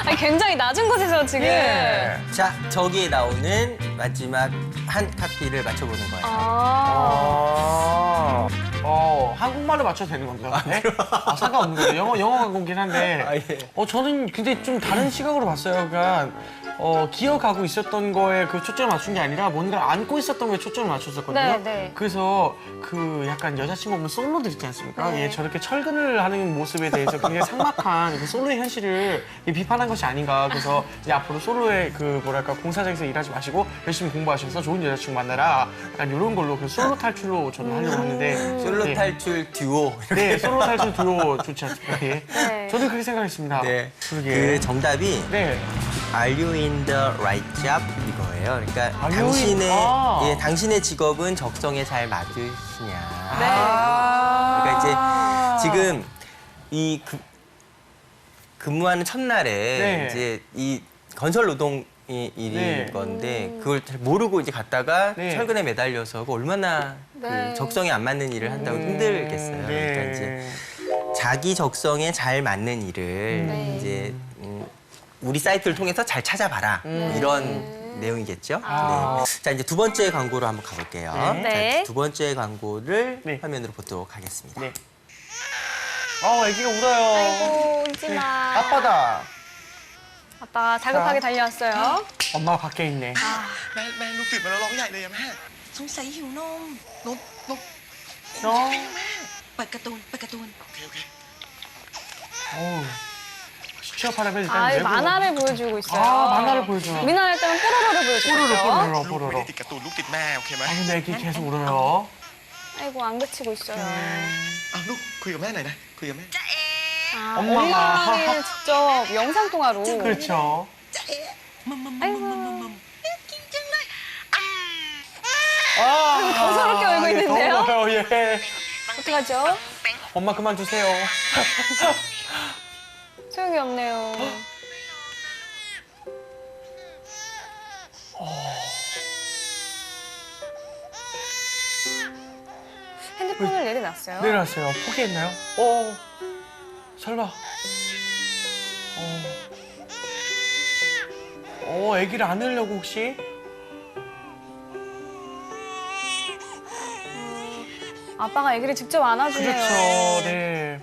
아니, 굉장히 낮은 곳에서 지금. 예. 자, 저기에 나오는 마지막 한 카피를 맞춰보는 거예요. 아. 한국말로 맞춰도 되는 건가요? 네? 상관없는 거죠. 영어 광고긴 한데. 아, 예. 저는 근데 좀 다른 시각으로 봤어요. 그러니까 기어가고 있었던 거에 그 초점을 맞춘 게 아니라 뭔가 안고 있었던 거에 초점을 맞췄었거든요. 네, 네. 그래서 그 약간 여자친구 없는 솔로들 있지 않습니까? 네. 예, 저렇게 철근을 하는 모습에 대해서 굉장히 삭막한 그 솔로의 현실을 비판한 것이 아닌가. 그래서 이제 앞으로 솔로의 그 뭐랄까 공사장에서 일하지 마시고 열심히 공부하셔서 좋은 여자친구 만나라. 약간 이런 걸로 그 솔로 탈출로 저는 하려고 하는데. 솔로 네. 탈출 듀오. 네, 솔로 탈출 듀오 좋지 않습니까? 예. 네. 저는 그렇게 생각했습니다. 네. 그러게. 그 정답이 네. Are you in the right job? 이거예요. 그러니까 Are you in- 당신의 직업은 적성에 잘 맞으시냐. 네. 그러니까 이제 지금 이 근무하는 첫날에 네. 이제 이 건설 노동 일인 네. 건데 그걸 잘 모르고 이제 갔다가 네. 철근에 매달려서 그 얼마나 네. 그 적성에 안 맞는 일을 한다고 힘들겠어요. 네. 그러니까 이제 자기 적성에 잘 맞는 일을 네. 이제 우리 사이트를 통해서 잘 찾아봐라 이런 내용이겠죠. 아. 네. 자 이제 두 번째 광고로 한번 가볼게요. 네. 자, 두 번째 광고를 네. 화면으로 보도록 하겠습니다. 네. 애기가 울어요. 아이고, 울지 마. 아빠다. 아빠가 다급하게 달려왔어요. 엄마가 밖에 있네. แม่ลูกตื่นมาแล้วร้องใหญ่เลยอะแม่ สงสัยหิวนมนม 너. เปิดการ์ตูนเปิดการ์ตูน 어우. 취업하려면 일단 아, 외국어. 만화를 보여주고 있어요. 아, 만화를 보여줘. 우리나라 때는 뽀로로를 보여주고 있죠. 뽀로로. ลูกไม่ได้ติดการ์ตูนลูกติดแม่โอเคไหม 근데 애기 계속 울어요. 아이고, 안 그치고 있어요. ลูกคุยกับแม่หน่อยนะคุยกับแม่ จะเอ๋ 아, 엄마가. 우리말을 직접 영상 통화로. 그렇죠. 아이고. 아, 더 서럽게 울고 있는데요? 더워요, 예. 어떡하죠? 엄마 그만 두세요. 소용이 없네요. 핸드폰을 내려놨어요. 내려놨어요. 포기했나요? 설마. 아기를 안으려고 혹시? 아빠가 아기를 직접 안아주네요. 그렇죠, 네.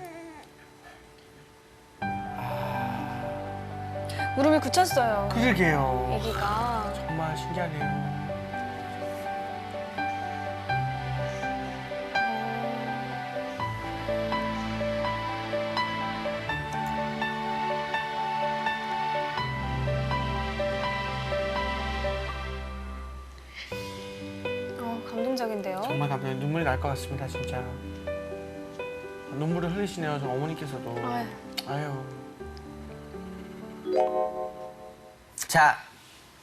무릎을 굳혔어요. 그러게요. 아기가. 정말 신기하네요. 감동적인데요. 정말 감동, 눈물이 날 것 같습니다, 진짜. 눈물을 흘리시네요, 저 어머니께서도. 아유. 자,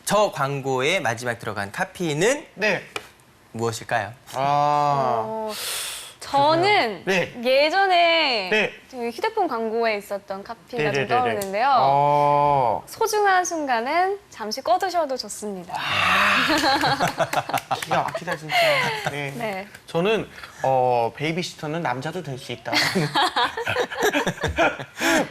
저 광고에 마지막 들어간 카피는 네. 무엇일까요? 저는 네. 예전에 네. 저희 휴대폰 광고에 있었던 카피가 네네네네. 좀 떠오르는데요. 아. 소중한 순간은 잠시 꺼두셔도 좋습니다. 기가 막히다, 진짜. 네. 네. 저는 베이비시터는 남자도 될 수 있다.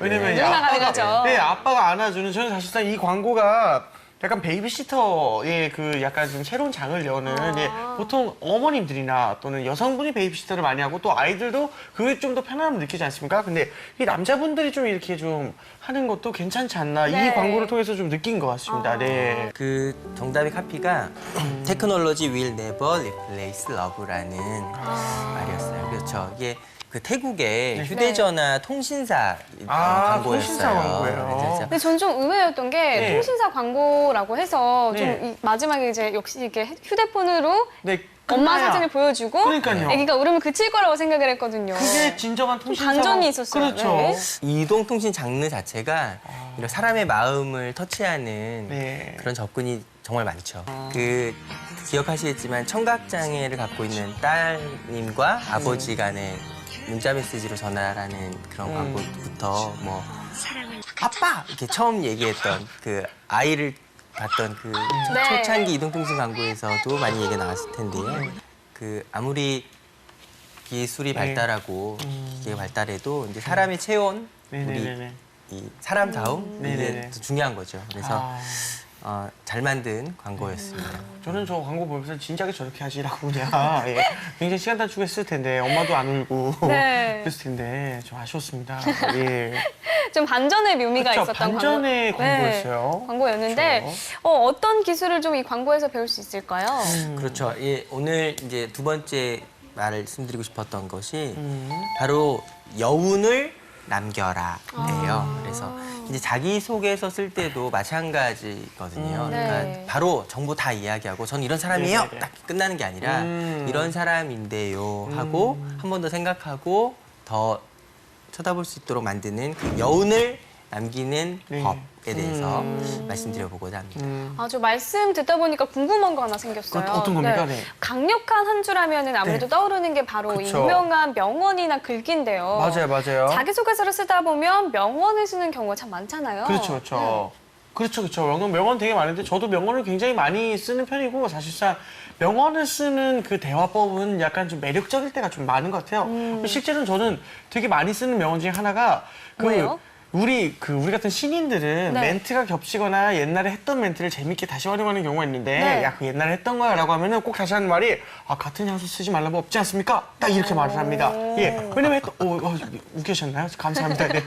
왜냐면 누구나 가능하죠. 네, 아빠가 안아주는, 저는 사실상 이 광고가 약간 베이비시터의 그 약간 좀 새로운 장을 여는, 예, 보통 어머님들이나 또는 여성분이 베이비시터를 많이 하고 또 아이들도 그게 좀 더 편안함을 느끼지 않습니까? 근데 이 남자분들이 좀 이렇게 좀 하는 것도 괜찮지 않나, 네. 이 광고를 통해서 좀 느낀 것 같습니다. 네. 그 정답의 카피가 Technology will never replace love라는 말이었어요. 그렇죠. 이게 그 태국의 휴대전화 통신사 광고였어요. 통신사 광고예요. 그래서 근데 전 좀 의외였던 게 네. 통신사 광고라고 해서 네. 좀 마지막에 이제 역시 이렇게 휴대폰으로 네, 엄마 끝나야. 사진을 보여주고 그러니까요. 아기가 울음을 그칠 거라고 생각을 했거든요. 그게 진정한 통신사. 반전이 있었어요. 그렇죠. 네. 이동통신 장르 자체가 이런 사람의 마음을 터치하는 네. 그런 접근이 정말 많죠. 그 기억하시겠지만 청각장애를 갖고 있는 딸님과 아버지 간의 문자 메시지로 전화라는 그런 광고부터 뭐 아빠 이렇게 처음 얘기했던 그 아이를 봤던 그 네. 초창기 이동통신 광고에서도 많이 얘기가 나왔을 텐데요. 그 아무리 기술이 발달하고 기계가 발달해도 이제 사람의 체온, 우리 네네네. 이 사람다움 네네네. 이게 더 중요한 거죠. 그래서 잘 만든 광고였습니다. 저는 저 광고 보면서 진작에 저렇게 하시라고 그냥 예. 굉장히 시간 단축 했을 텐데 엄마도 안 울고 네. 그랬을 텐데 좀 아쉬웠습니다. 예. 좀 반전의 묘미가 그쵸, 있었던 반전의 광고였어요. 네, 광고였는데 어떤 기술을 좀 이 광고에서 배울 수 있을까요? 그렇죠. 예, 오늘 이제 두 번째 말씀드리고 싶었던 것이 바로 여운을 남겨라예요. 그래서 이제 자기소개서 쓸 때도 마찬가지거든요. 네. 그러니까 바로 정보 다 이야기하고 저는 이런 사람이에요. 네네네. 딱 끝나는 게 아니라 이런 사람인데요 하고 한 번 더 생각하고 더 쳐다볼 수 있도록 만드는 그 여운을 남기는 네. 법에 대해서 말씀드려보고자 합니다. 아주 말씀 듣다 보니까 궁금한 거 하나 생겼어요. 어떤 겁니까? 네. 강력한 한 줄하면은 아무래도 떠오르는 게 바로 이 그쵸. 유명한 명언이나 글귀인데요. 맞아요. 자기소개서를 쓰다 보면 명언을 쓰는 경우가 참 많잖아요. 그렇죠. 명언 되게 많은데 저도 명언을 굉장히 많이 쓰는 편이고 사실상 명언을 쓰는 그 대화법은 약간 좀 매력적일 때가 좀 많은 것 같아요. 실제로는 저는 되게 많이 쓰는 명언 중에 하나가 뭐예요? 우리 같은 신인들은 네. 멘트가 겹치거나 옛날에 했던 멘트를 재밌게 다시 활용하는 경우가 있는데 네. 야, 그 옛날에 했던 거야라고 하면은 꼭 다시 하는 말이 같은 향수 쓰지 말라고 없지 않습니까? 딱 이렇게 말을 합니다. 예. 왜냐면 웃기셨나요? 감사합니다. 네.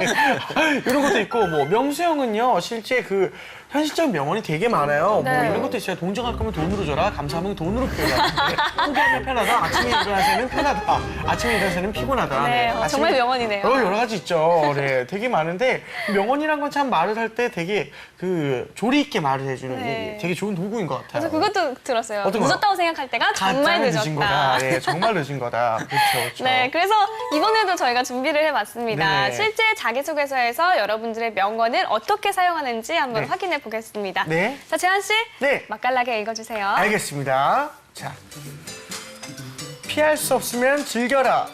이런 것도 있고 뭐 명수 형은요 실제 그 현실적인 명언이 되게 많아요. 네. 뭐 이런 것도 있어요. 동정할 거면 돈으로 줘라. 감사하면 돈으로 표현하는데 포기하면 편하다. 아침에 일어나서는 편하다. 아침에 일어나서는 피곤하다. 네, 아침에- 정말 명언이네요. 여러 가지 있죠. 네, 되게 많은데 명언이란 건 참 말을 할 때 되게 그 조리 있게 말을 해주는 네. 되게 좋은 도구인 것 같아요. 그래서 그것도 들었어요. 어떤 거요? 늦었다고 생각할 때가 정말 가장 늦은 거다. 늦었다. 네, 정말 늦은 거다. 그렇죠, 그렇죠. 네, 그래서 이번에도 저희가 준비를 해봤습니다. 네. 실제 자기소개서에서 여러분들의 명언을 어떻게 사용하는지 한번 네. 확인해 보겠습니다. 네. 자, 재한 씨, 네. 맛깔나게 읽어주세요. 알겠습니다. 자, 피할 수 없으면 즐겨라.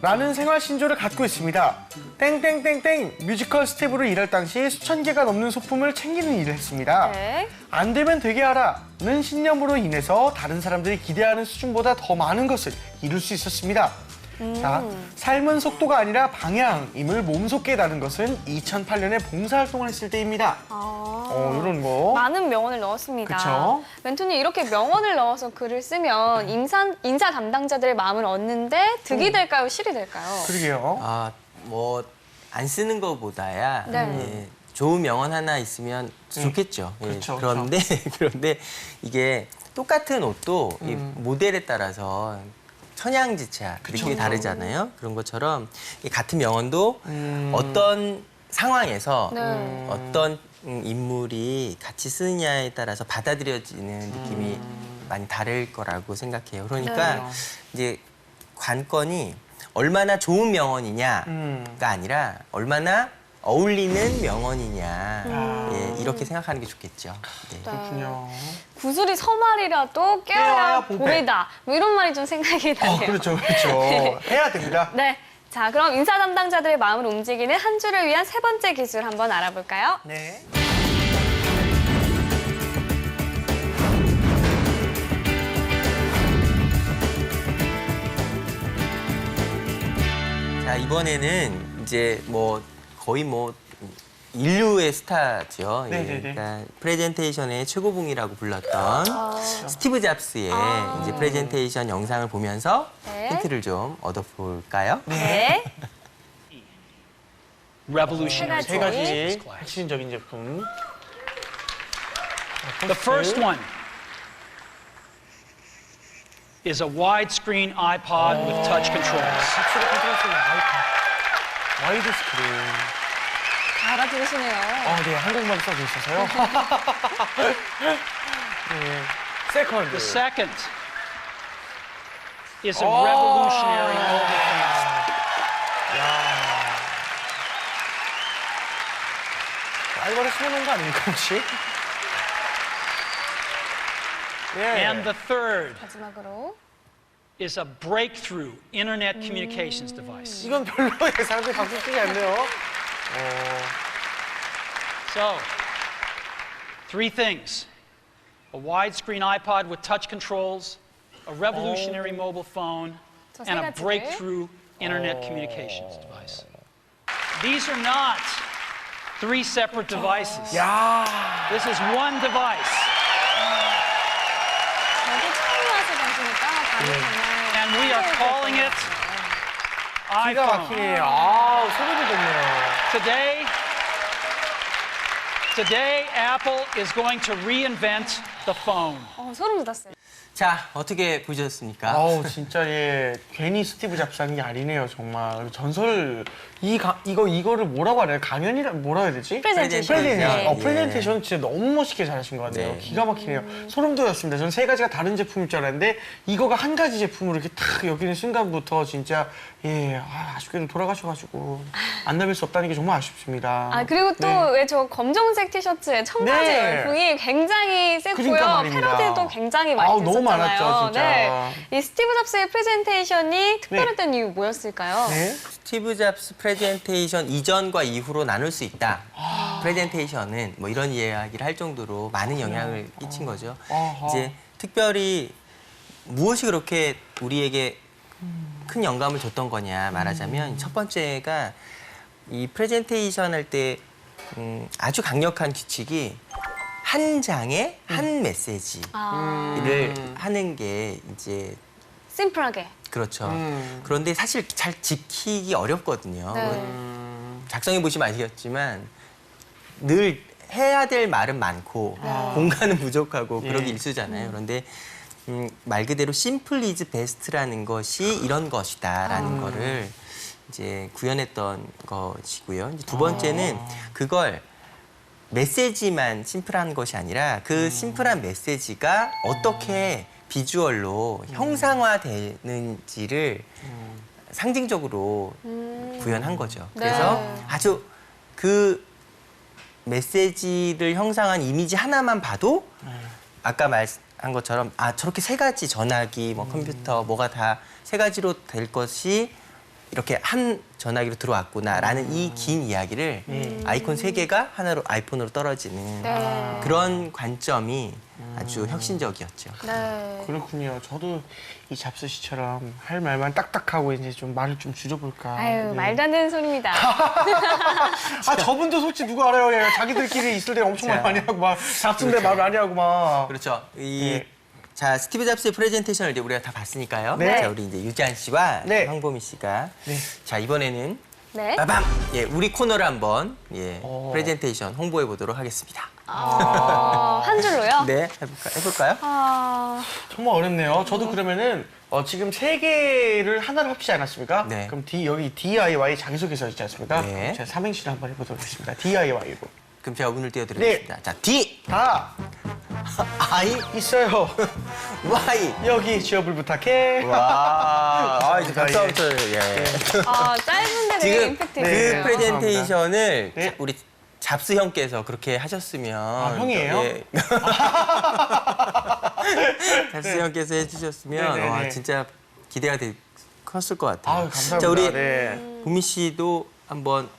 라는 생활 신조를 갖고 있습니다. 땡땡땡땡 뮤지컬 스텝으로 일할 당시 수천 개가 넘는 소품을 챙기는 일을 했습니다. 네. 안 되면 되게 하라는 신념으로 인해서 다른 사람들이 기대하는 수준보다 더 많은 것을 이룰 수 있었습니다. 자, 삶은 속도가 아니라 방향임을 몸소 깨달은 것은 2008년에 봉사활동을 했을 때입니다. 이런 거. 많은 명언을 넣었습니다. 그쵸? 멘토님, 이렇게 명언을 넣어서 글을 쓰면 인사 담당자들의 마음을 얻는데 득이 될까요? 실이 될까요? 그러게요. 아, 뭐 안 쓰는 것보다야 네. 예, 좋은 명언 하나 있으면 좋겠죠. 예, 그렇죠, 그런데 그런데 이게 똑같은 옷도 이 모델에 따라서 천양지차 느낌이 다르잖아요. 그런 것처럼 이 같은 명언도 어떤 상황에서 네. 어떤 인물이 같이 쓰느냐에 따라서 받아들여지는 느낌이 많이 다를 거라고 생각해요. 그러니까 네. 이제 관건이 얼마나 좋은 명언이냐가 아니라 얼마나 어울리는 명언이냐 예, 이렇게 생각하는 게 좋겠죠. 네. 그렇군요. 구슬이 서말이라도 깨어야 깨어야 보배. 보배다. 뭐 이런 말이 좀 생각이 나네요. 그렇죠, 그렇죠. 해야 됩니다. 네. 자, 그럼 인사 담당자들의 마음을 움직이는 한 주를 위한 세 번째 기술 한번 알아볼까요? 네. 자, 이번에는 이제 뭐 거의 뭐 인류의 스타죠. 예, 네네네. 그러니까 프레젠테이션의 최고봉이라고 불렀던 스티브 잡스의 이제 프레젠테이션 영상을 보면서 네. 힌트를 좀 얻어볼까요? 네. Revolutionary. 세 가지 핵심적인 제품. The first one is a widescreen iPod with touch controls. 확실히 컨트롤스는 와이드 스크린. 다 알아들으시네요. 네, 한국말 써져 있어서요. 네. 세컨드. The second is a revolutionary mobile phone. 알바를 심어놓은 거 아닙니까, 혹시? 예. And the third 마지막으로. is a breakthrough internet communications device. 이건 별로 사람들이 박수 치지 않네요. So, three things. A widescreen iPod with touch controls, a revolutionary mobile phone, 저 and 세 a 가지를. breakthrough internet communications device. These are not three separate devices. 야. This is one device. 저도 처음 와서 보시니까 다들 정말. And we are calling it 기가 iPhone. 막히네요. 소리도 좋네요. Today, Apple is going to reinvent the phone. 소름 돋았어요. 자, 어떻게 보셨습니까? 진짜 예 괜히 스티브 잡스 하는 게 아니네요 정말 전설 이거를 뭐라고 하나요? 강연이라 뭐라 해야 되지? 프레젠테이션. 네. 프레젠테이션 진짜 너무 멋있게 잘하신 것 같네요. 네. 기가 막히네요. 소름 돋았습니다. 저는 세 가지가 다른 제품일 줄 알았는데 이거가 한 가지 제품으로 이렇게 탁 여기는 순간부터 진짜 아쉽게도 돌아가셔가지고 안 나뵐 수 없다는 게 정말 아쉽습니다. 그리고 또 왜 저 검정색 티셔츠에 청바지 네. 열풍이 굉장히 셌고요. 그러니까 말입니다. 패러디도 굉장히 많이 너무 됐었잖아요. 많았죠, 진짜. 네. 이 스티브 잡스의 프레젠테이션이 특별했던 이유 뭐였을까요? 네. 스티브 잡스 프레젠테이션 이전과 이후로 나눌 수 있다. 프레젠테이션은 뭐 이런 이야기를 할 정도로 많은 영향을 끼친 거죠. 이제 특별히 무엇이 그렇게 우리에게 큰 영감을 줬던 거냐 말하자면 첫 번째가 이 프레젠테이션 할 때 아주 강력한 규칙이 한 장에 한 메시지를 하는 게 이제 심플하게. 그렇죠. 그런데 사실 잘 지키기 어렵거든요. 네. 작성해 보시면 아시겠지만 늘 해야 될 말은 많고 공간은 부족하고 그러기 일쑤잖아요. 그런데 말 그대로 심플 이즈 베스트라는 것이 이런 것이다라는 거를 이제 구현했던 것이고요. 이제 두 번째는 그걸 메시지만 심플한 것이 아니라 그 심플한 메시지가 어떻게 비주얼로 형상화되는지를 상징적으로 구현한 거죠. 그래서 아주 그 메시지를 형상한 이미지 하나만 봐도 아까 말한 것처럼 아 저렇게 세 가지 전화기, 뭐 컴퓨터, 뭐가 다 세 가지로 될 것이 이렇게 한 전화기로 들어왔구나라는 이 긴 이야기를 아이콘 세 개가 하나로 아이폰으로 떨어지는 그런 관점이 아주 혁신적이었죠. 네. 그렇군요. 저도 이 잡스 씨처럼 할 말만 딱딱하고 이제 좀 말을 좀 줄여볼까. 아유, 네. 말도 안 되는 소리입니다. 아 저분도 솔직히 누가 알아요? 예, 자기들끼리 있을 때 엄청 말 많이 하고 막 잡스인데 말 많이 하고 막. 그렇죠. 네. 자, 스티브 잡스의 프레젠테이션을 이제 우리가 다 봤으니까요. 네. 자, 우리 이제 유지한 씨와 네. 황보미 씨가 네. 자, 이번에는 네. 빠밤! 예, 우리 코너를 한번 프레젠테이션 홍보해 보도록 하겠습니다. 한 줄로요? 네, 해볼까요? 정말 어렵네요. 저도 그러면은 지금 세 개를 하나로 합치지 않았습니까? 네. 그럼 여기 DIY 자기소개서 있지 않습니까? 네. 제가 삼행시를 한번 해보도록 하겠습니다. DIY로. 그럼 제가 운을 띄워드리겠습니다. 자, D, 다 I, 있어요. Y. 여기 취업을 부탁해. 와, 이제 박수 한번 쳐요. 예. 짧은데 되게 지금 임팩트 그 있어요. 프레젠테이션을 네. 우리 잡스 형께서 그렇게 하셨으면 형이에요? 예. 잡스 형께서 해주셨으면 네네네. 와, 진짜 기대가 컸을 것 같아요. 아유, 감사합니다. 자, 우리 네. 보미 씨도 한번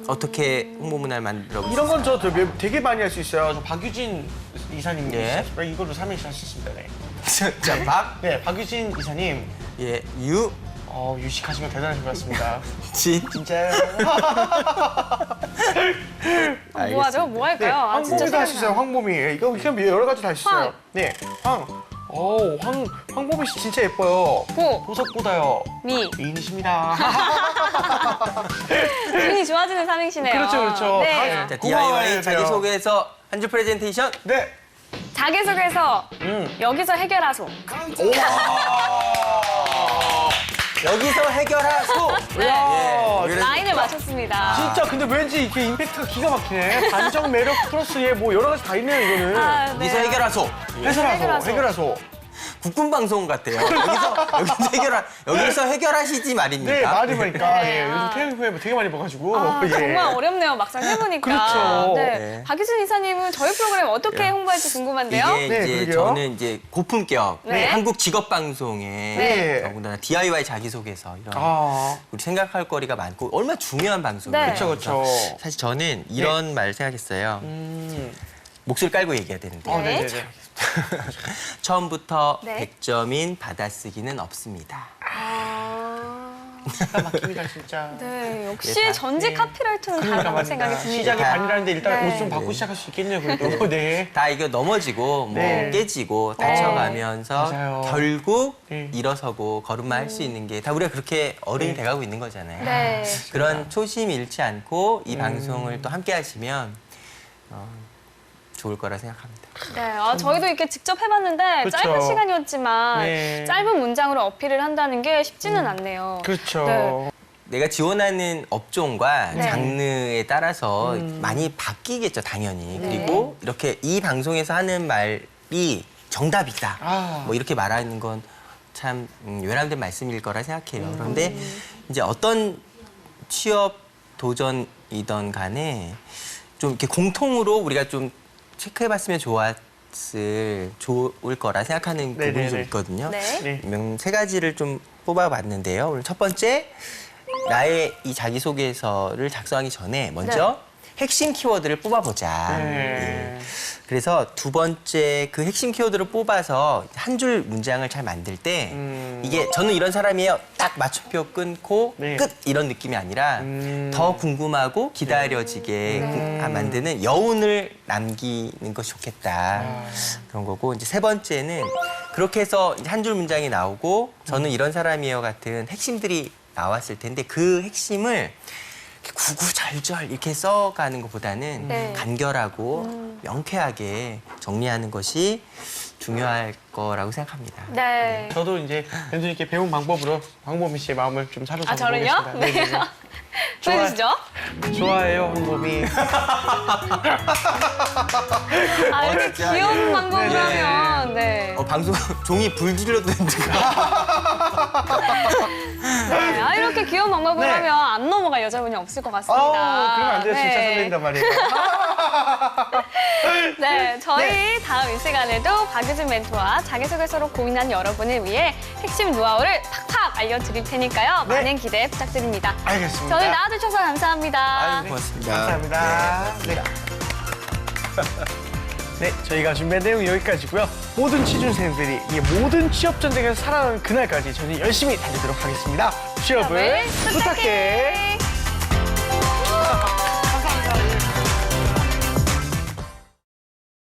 어떻게 홍보문화를 만들어 이런 건 저 되게 많이 할 수 있어요. 저 박유진 이사님 예. 이걸로 삼행시 할 수 있습니다. 네. 자, 박, 네, 박유진 이사님. 예, 유, 유식하신 건 대단하신 것 같습니다. 진. 진짜요? 뭐 하죠? 뭐 할까요? 아, 진짜 황보미도 할 수 생각이 있어요. 황보미. 예, 이거 그냥 여러 가지 다 할 수 있어요. 황. 네, 황보미 씨 진짜 예뻐요. 보. 보석보다요. 미. 미인이십니다. 기분이 좋아지는 삼행시네요. 그렇죠. 네. 자, 고마워요, DIY 자기소개에서 한 줄 프레젠테이션. 네. 자기소개서 여기서 해결하소. 여기서 해결하소. 야, 라인을 맞췄습니다. 진짜 근데 왠지 이렇게 임팩트가 기가 막히네. 반전 매력 플러스에 뭐 여러 가지 다 있네요, 이거는. 네. 여기서 해결하소. 해결하소. 국군 방송 같아요. 여기서 해결하시지 말입니까? 네, 말이니까. 네. 예, 요즘 테레비에 되게 많이 봐가지고. 예. 정말 어렵네요. 막상 해보니까. 그렇죠. 네. 네. 박유진 이사님은 저희 프로그램 어떻게 홍보할지 궁금한데요. 이게 네, 이제 그러게요. 저는 이제 고품격 네. 한국 직업 방송에 네. 더군다나 DIY 자기소개서 이런 아, 우리 생각할 거리가 많고 얼마나 중요한 방송이에요. 네. 그렇죠. 사실 저는 이런 말 생각했어요. 음. 목소리 깔고 얘기해야 되는데 네. 네네네. 처음부터 네. 100점인 받아쓰기는 없습니다. 기가 막힙니다, 진짜. 네, 역시 네, 전직 카피라이터는 그러니까 다르다고 생각이 말입니다. 듭니다. 시작이 반이라는데 일단 네. 옷 좀 받고 시작할 수 있겠네요, 그래도. 네. 다 이거 넘어지고 뭐 네. 깨지고 다쳐가면서 맞아요. 결국 네. 일어서고 걸음마 할 수 있는 게 다 우리가 그렇게 어른이 돼가고 있는 거잖아요. 네. 그런 초심 잃지 않고 이 방송을 또 함께 하시면 좋을 거라 생각합니다. 네, 저희도 이렇게 직접 해봤는데 그렇죠. 짧은 시간이었지만 네. 짧은 문장으로 어필을 한다는 게 쉽지는 않네요. 그렇죠. 네. 내가 지원하는 업종과 네. 장르에 따라서 많이 바뀌겠죠, 당연히. 그리고 이렇게 이 방송에서 하는 말이 정답이다. 아. 뭐 이렇게 말하는 건 참 외람된 말씀일 거라 생각해요. 그런데 이제 어떤 취업 도전이던 간에 좀 이렇게 공통으로 우리가 좀 체크해봤으면 좋을 거라 생각하는 부분이 좀 네네네. 있거든요. 네. 네. 세 가지를 좀 뽑아봤는데요. 오늘 첫 번째, 나의 이 자기소개서를 작성하기 전에 먼저 핵심 키워드를 뽑아보자. 네. 예. 그래서 두 번째 그 핵심 키워드를 뽑아서 한 줄 문장을 잘 만들 때 이게 저는 이런 사람이에요. 딱 맞춤표 끊고 네. 끝 이런 느낌이 아니라 더 궁금하고 기다려지게 만드는 여운을 남기는 것이 좋겠다. 그런 거고 이제 세 번째는 그렇게 해서 한 줄 문장이 나오고 저는 이런 사람이에요 같은 핵심들이 나왔을 텐데 그 핵심을 구구절절 이렇게 써가는 것보다는 네. 간결하고 명쾌하게 정리하는 것이 중요할 거라고 생각합니다. 네. 저도 이제 멘토님께 배운 방법으로 황보미 씨의 마음을 좀 사로잡아 아, 저는요? 보겠습니다. 네. 보여주시죠. 좋아해요, 황보미. 아, 이렇게 진짜, 귀여운 방법을 네. 하면, 네. 방송 종이 불 질러도는데 네. 아, 이렇게 귀여운 방법을 네. 하면 안 넘어갈 여자분이 없을 것 같습니다. 그러면 안 돼요. 진짜 네. 설렌단 말이에요. 네, 저희 다음 이 시간에도 박유진 멘토와 자기소개서로 고민한 여러분을 위해 핵심 노하우를 팍팍 알려드릴 테니까요. 네. 많은 기대 부탁드립니다. 알겠습니다. 저희 나와주셔서 감사합니다. 고맙습니다. 감사합니다. 네. 네, 저희가 준비한 내용 여기까지고요. 모든 취준생들이 이 모든 취업 전쟁에서 살아나는 그날까지 저는 열심히 달리도록 하겠습니다. 취업을 부탁해. 부탁해.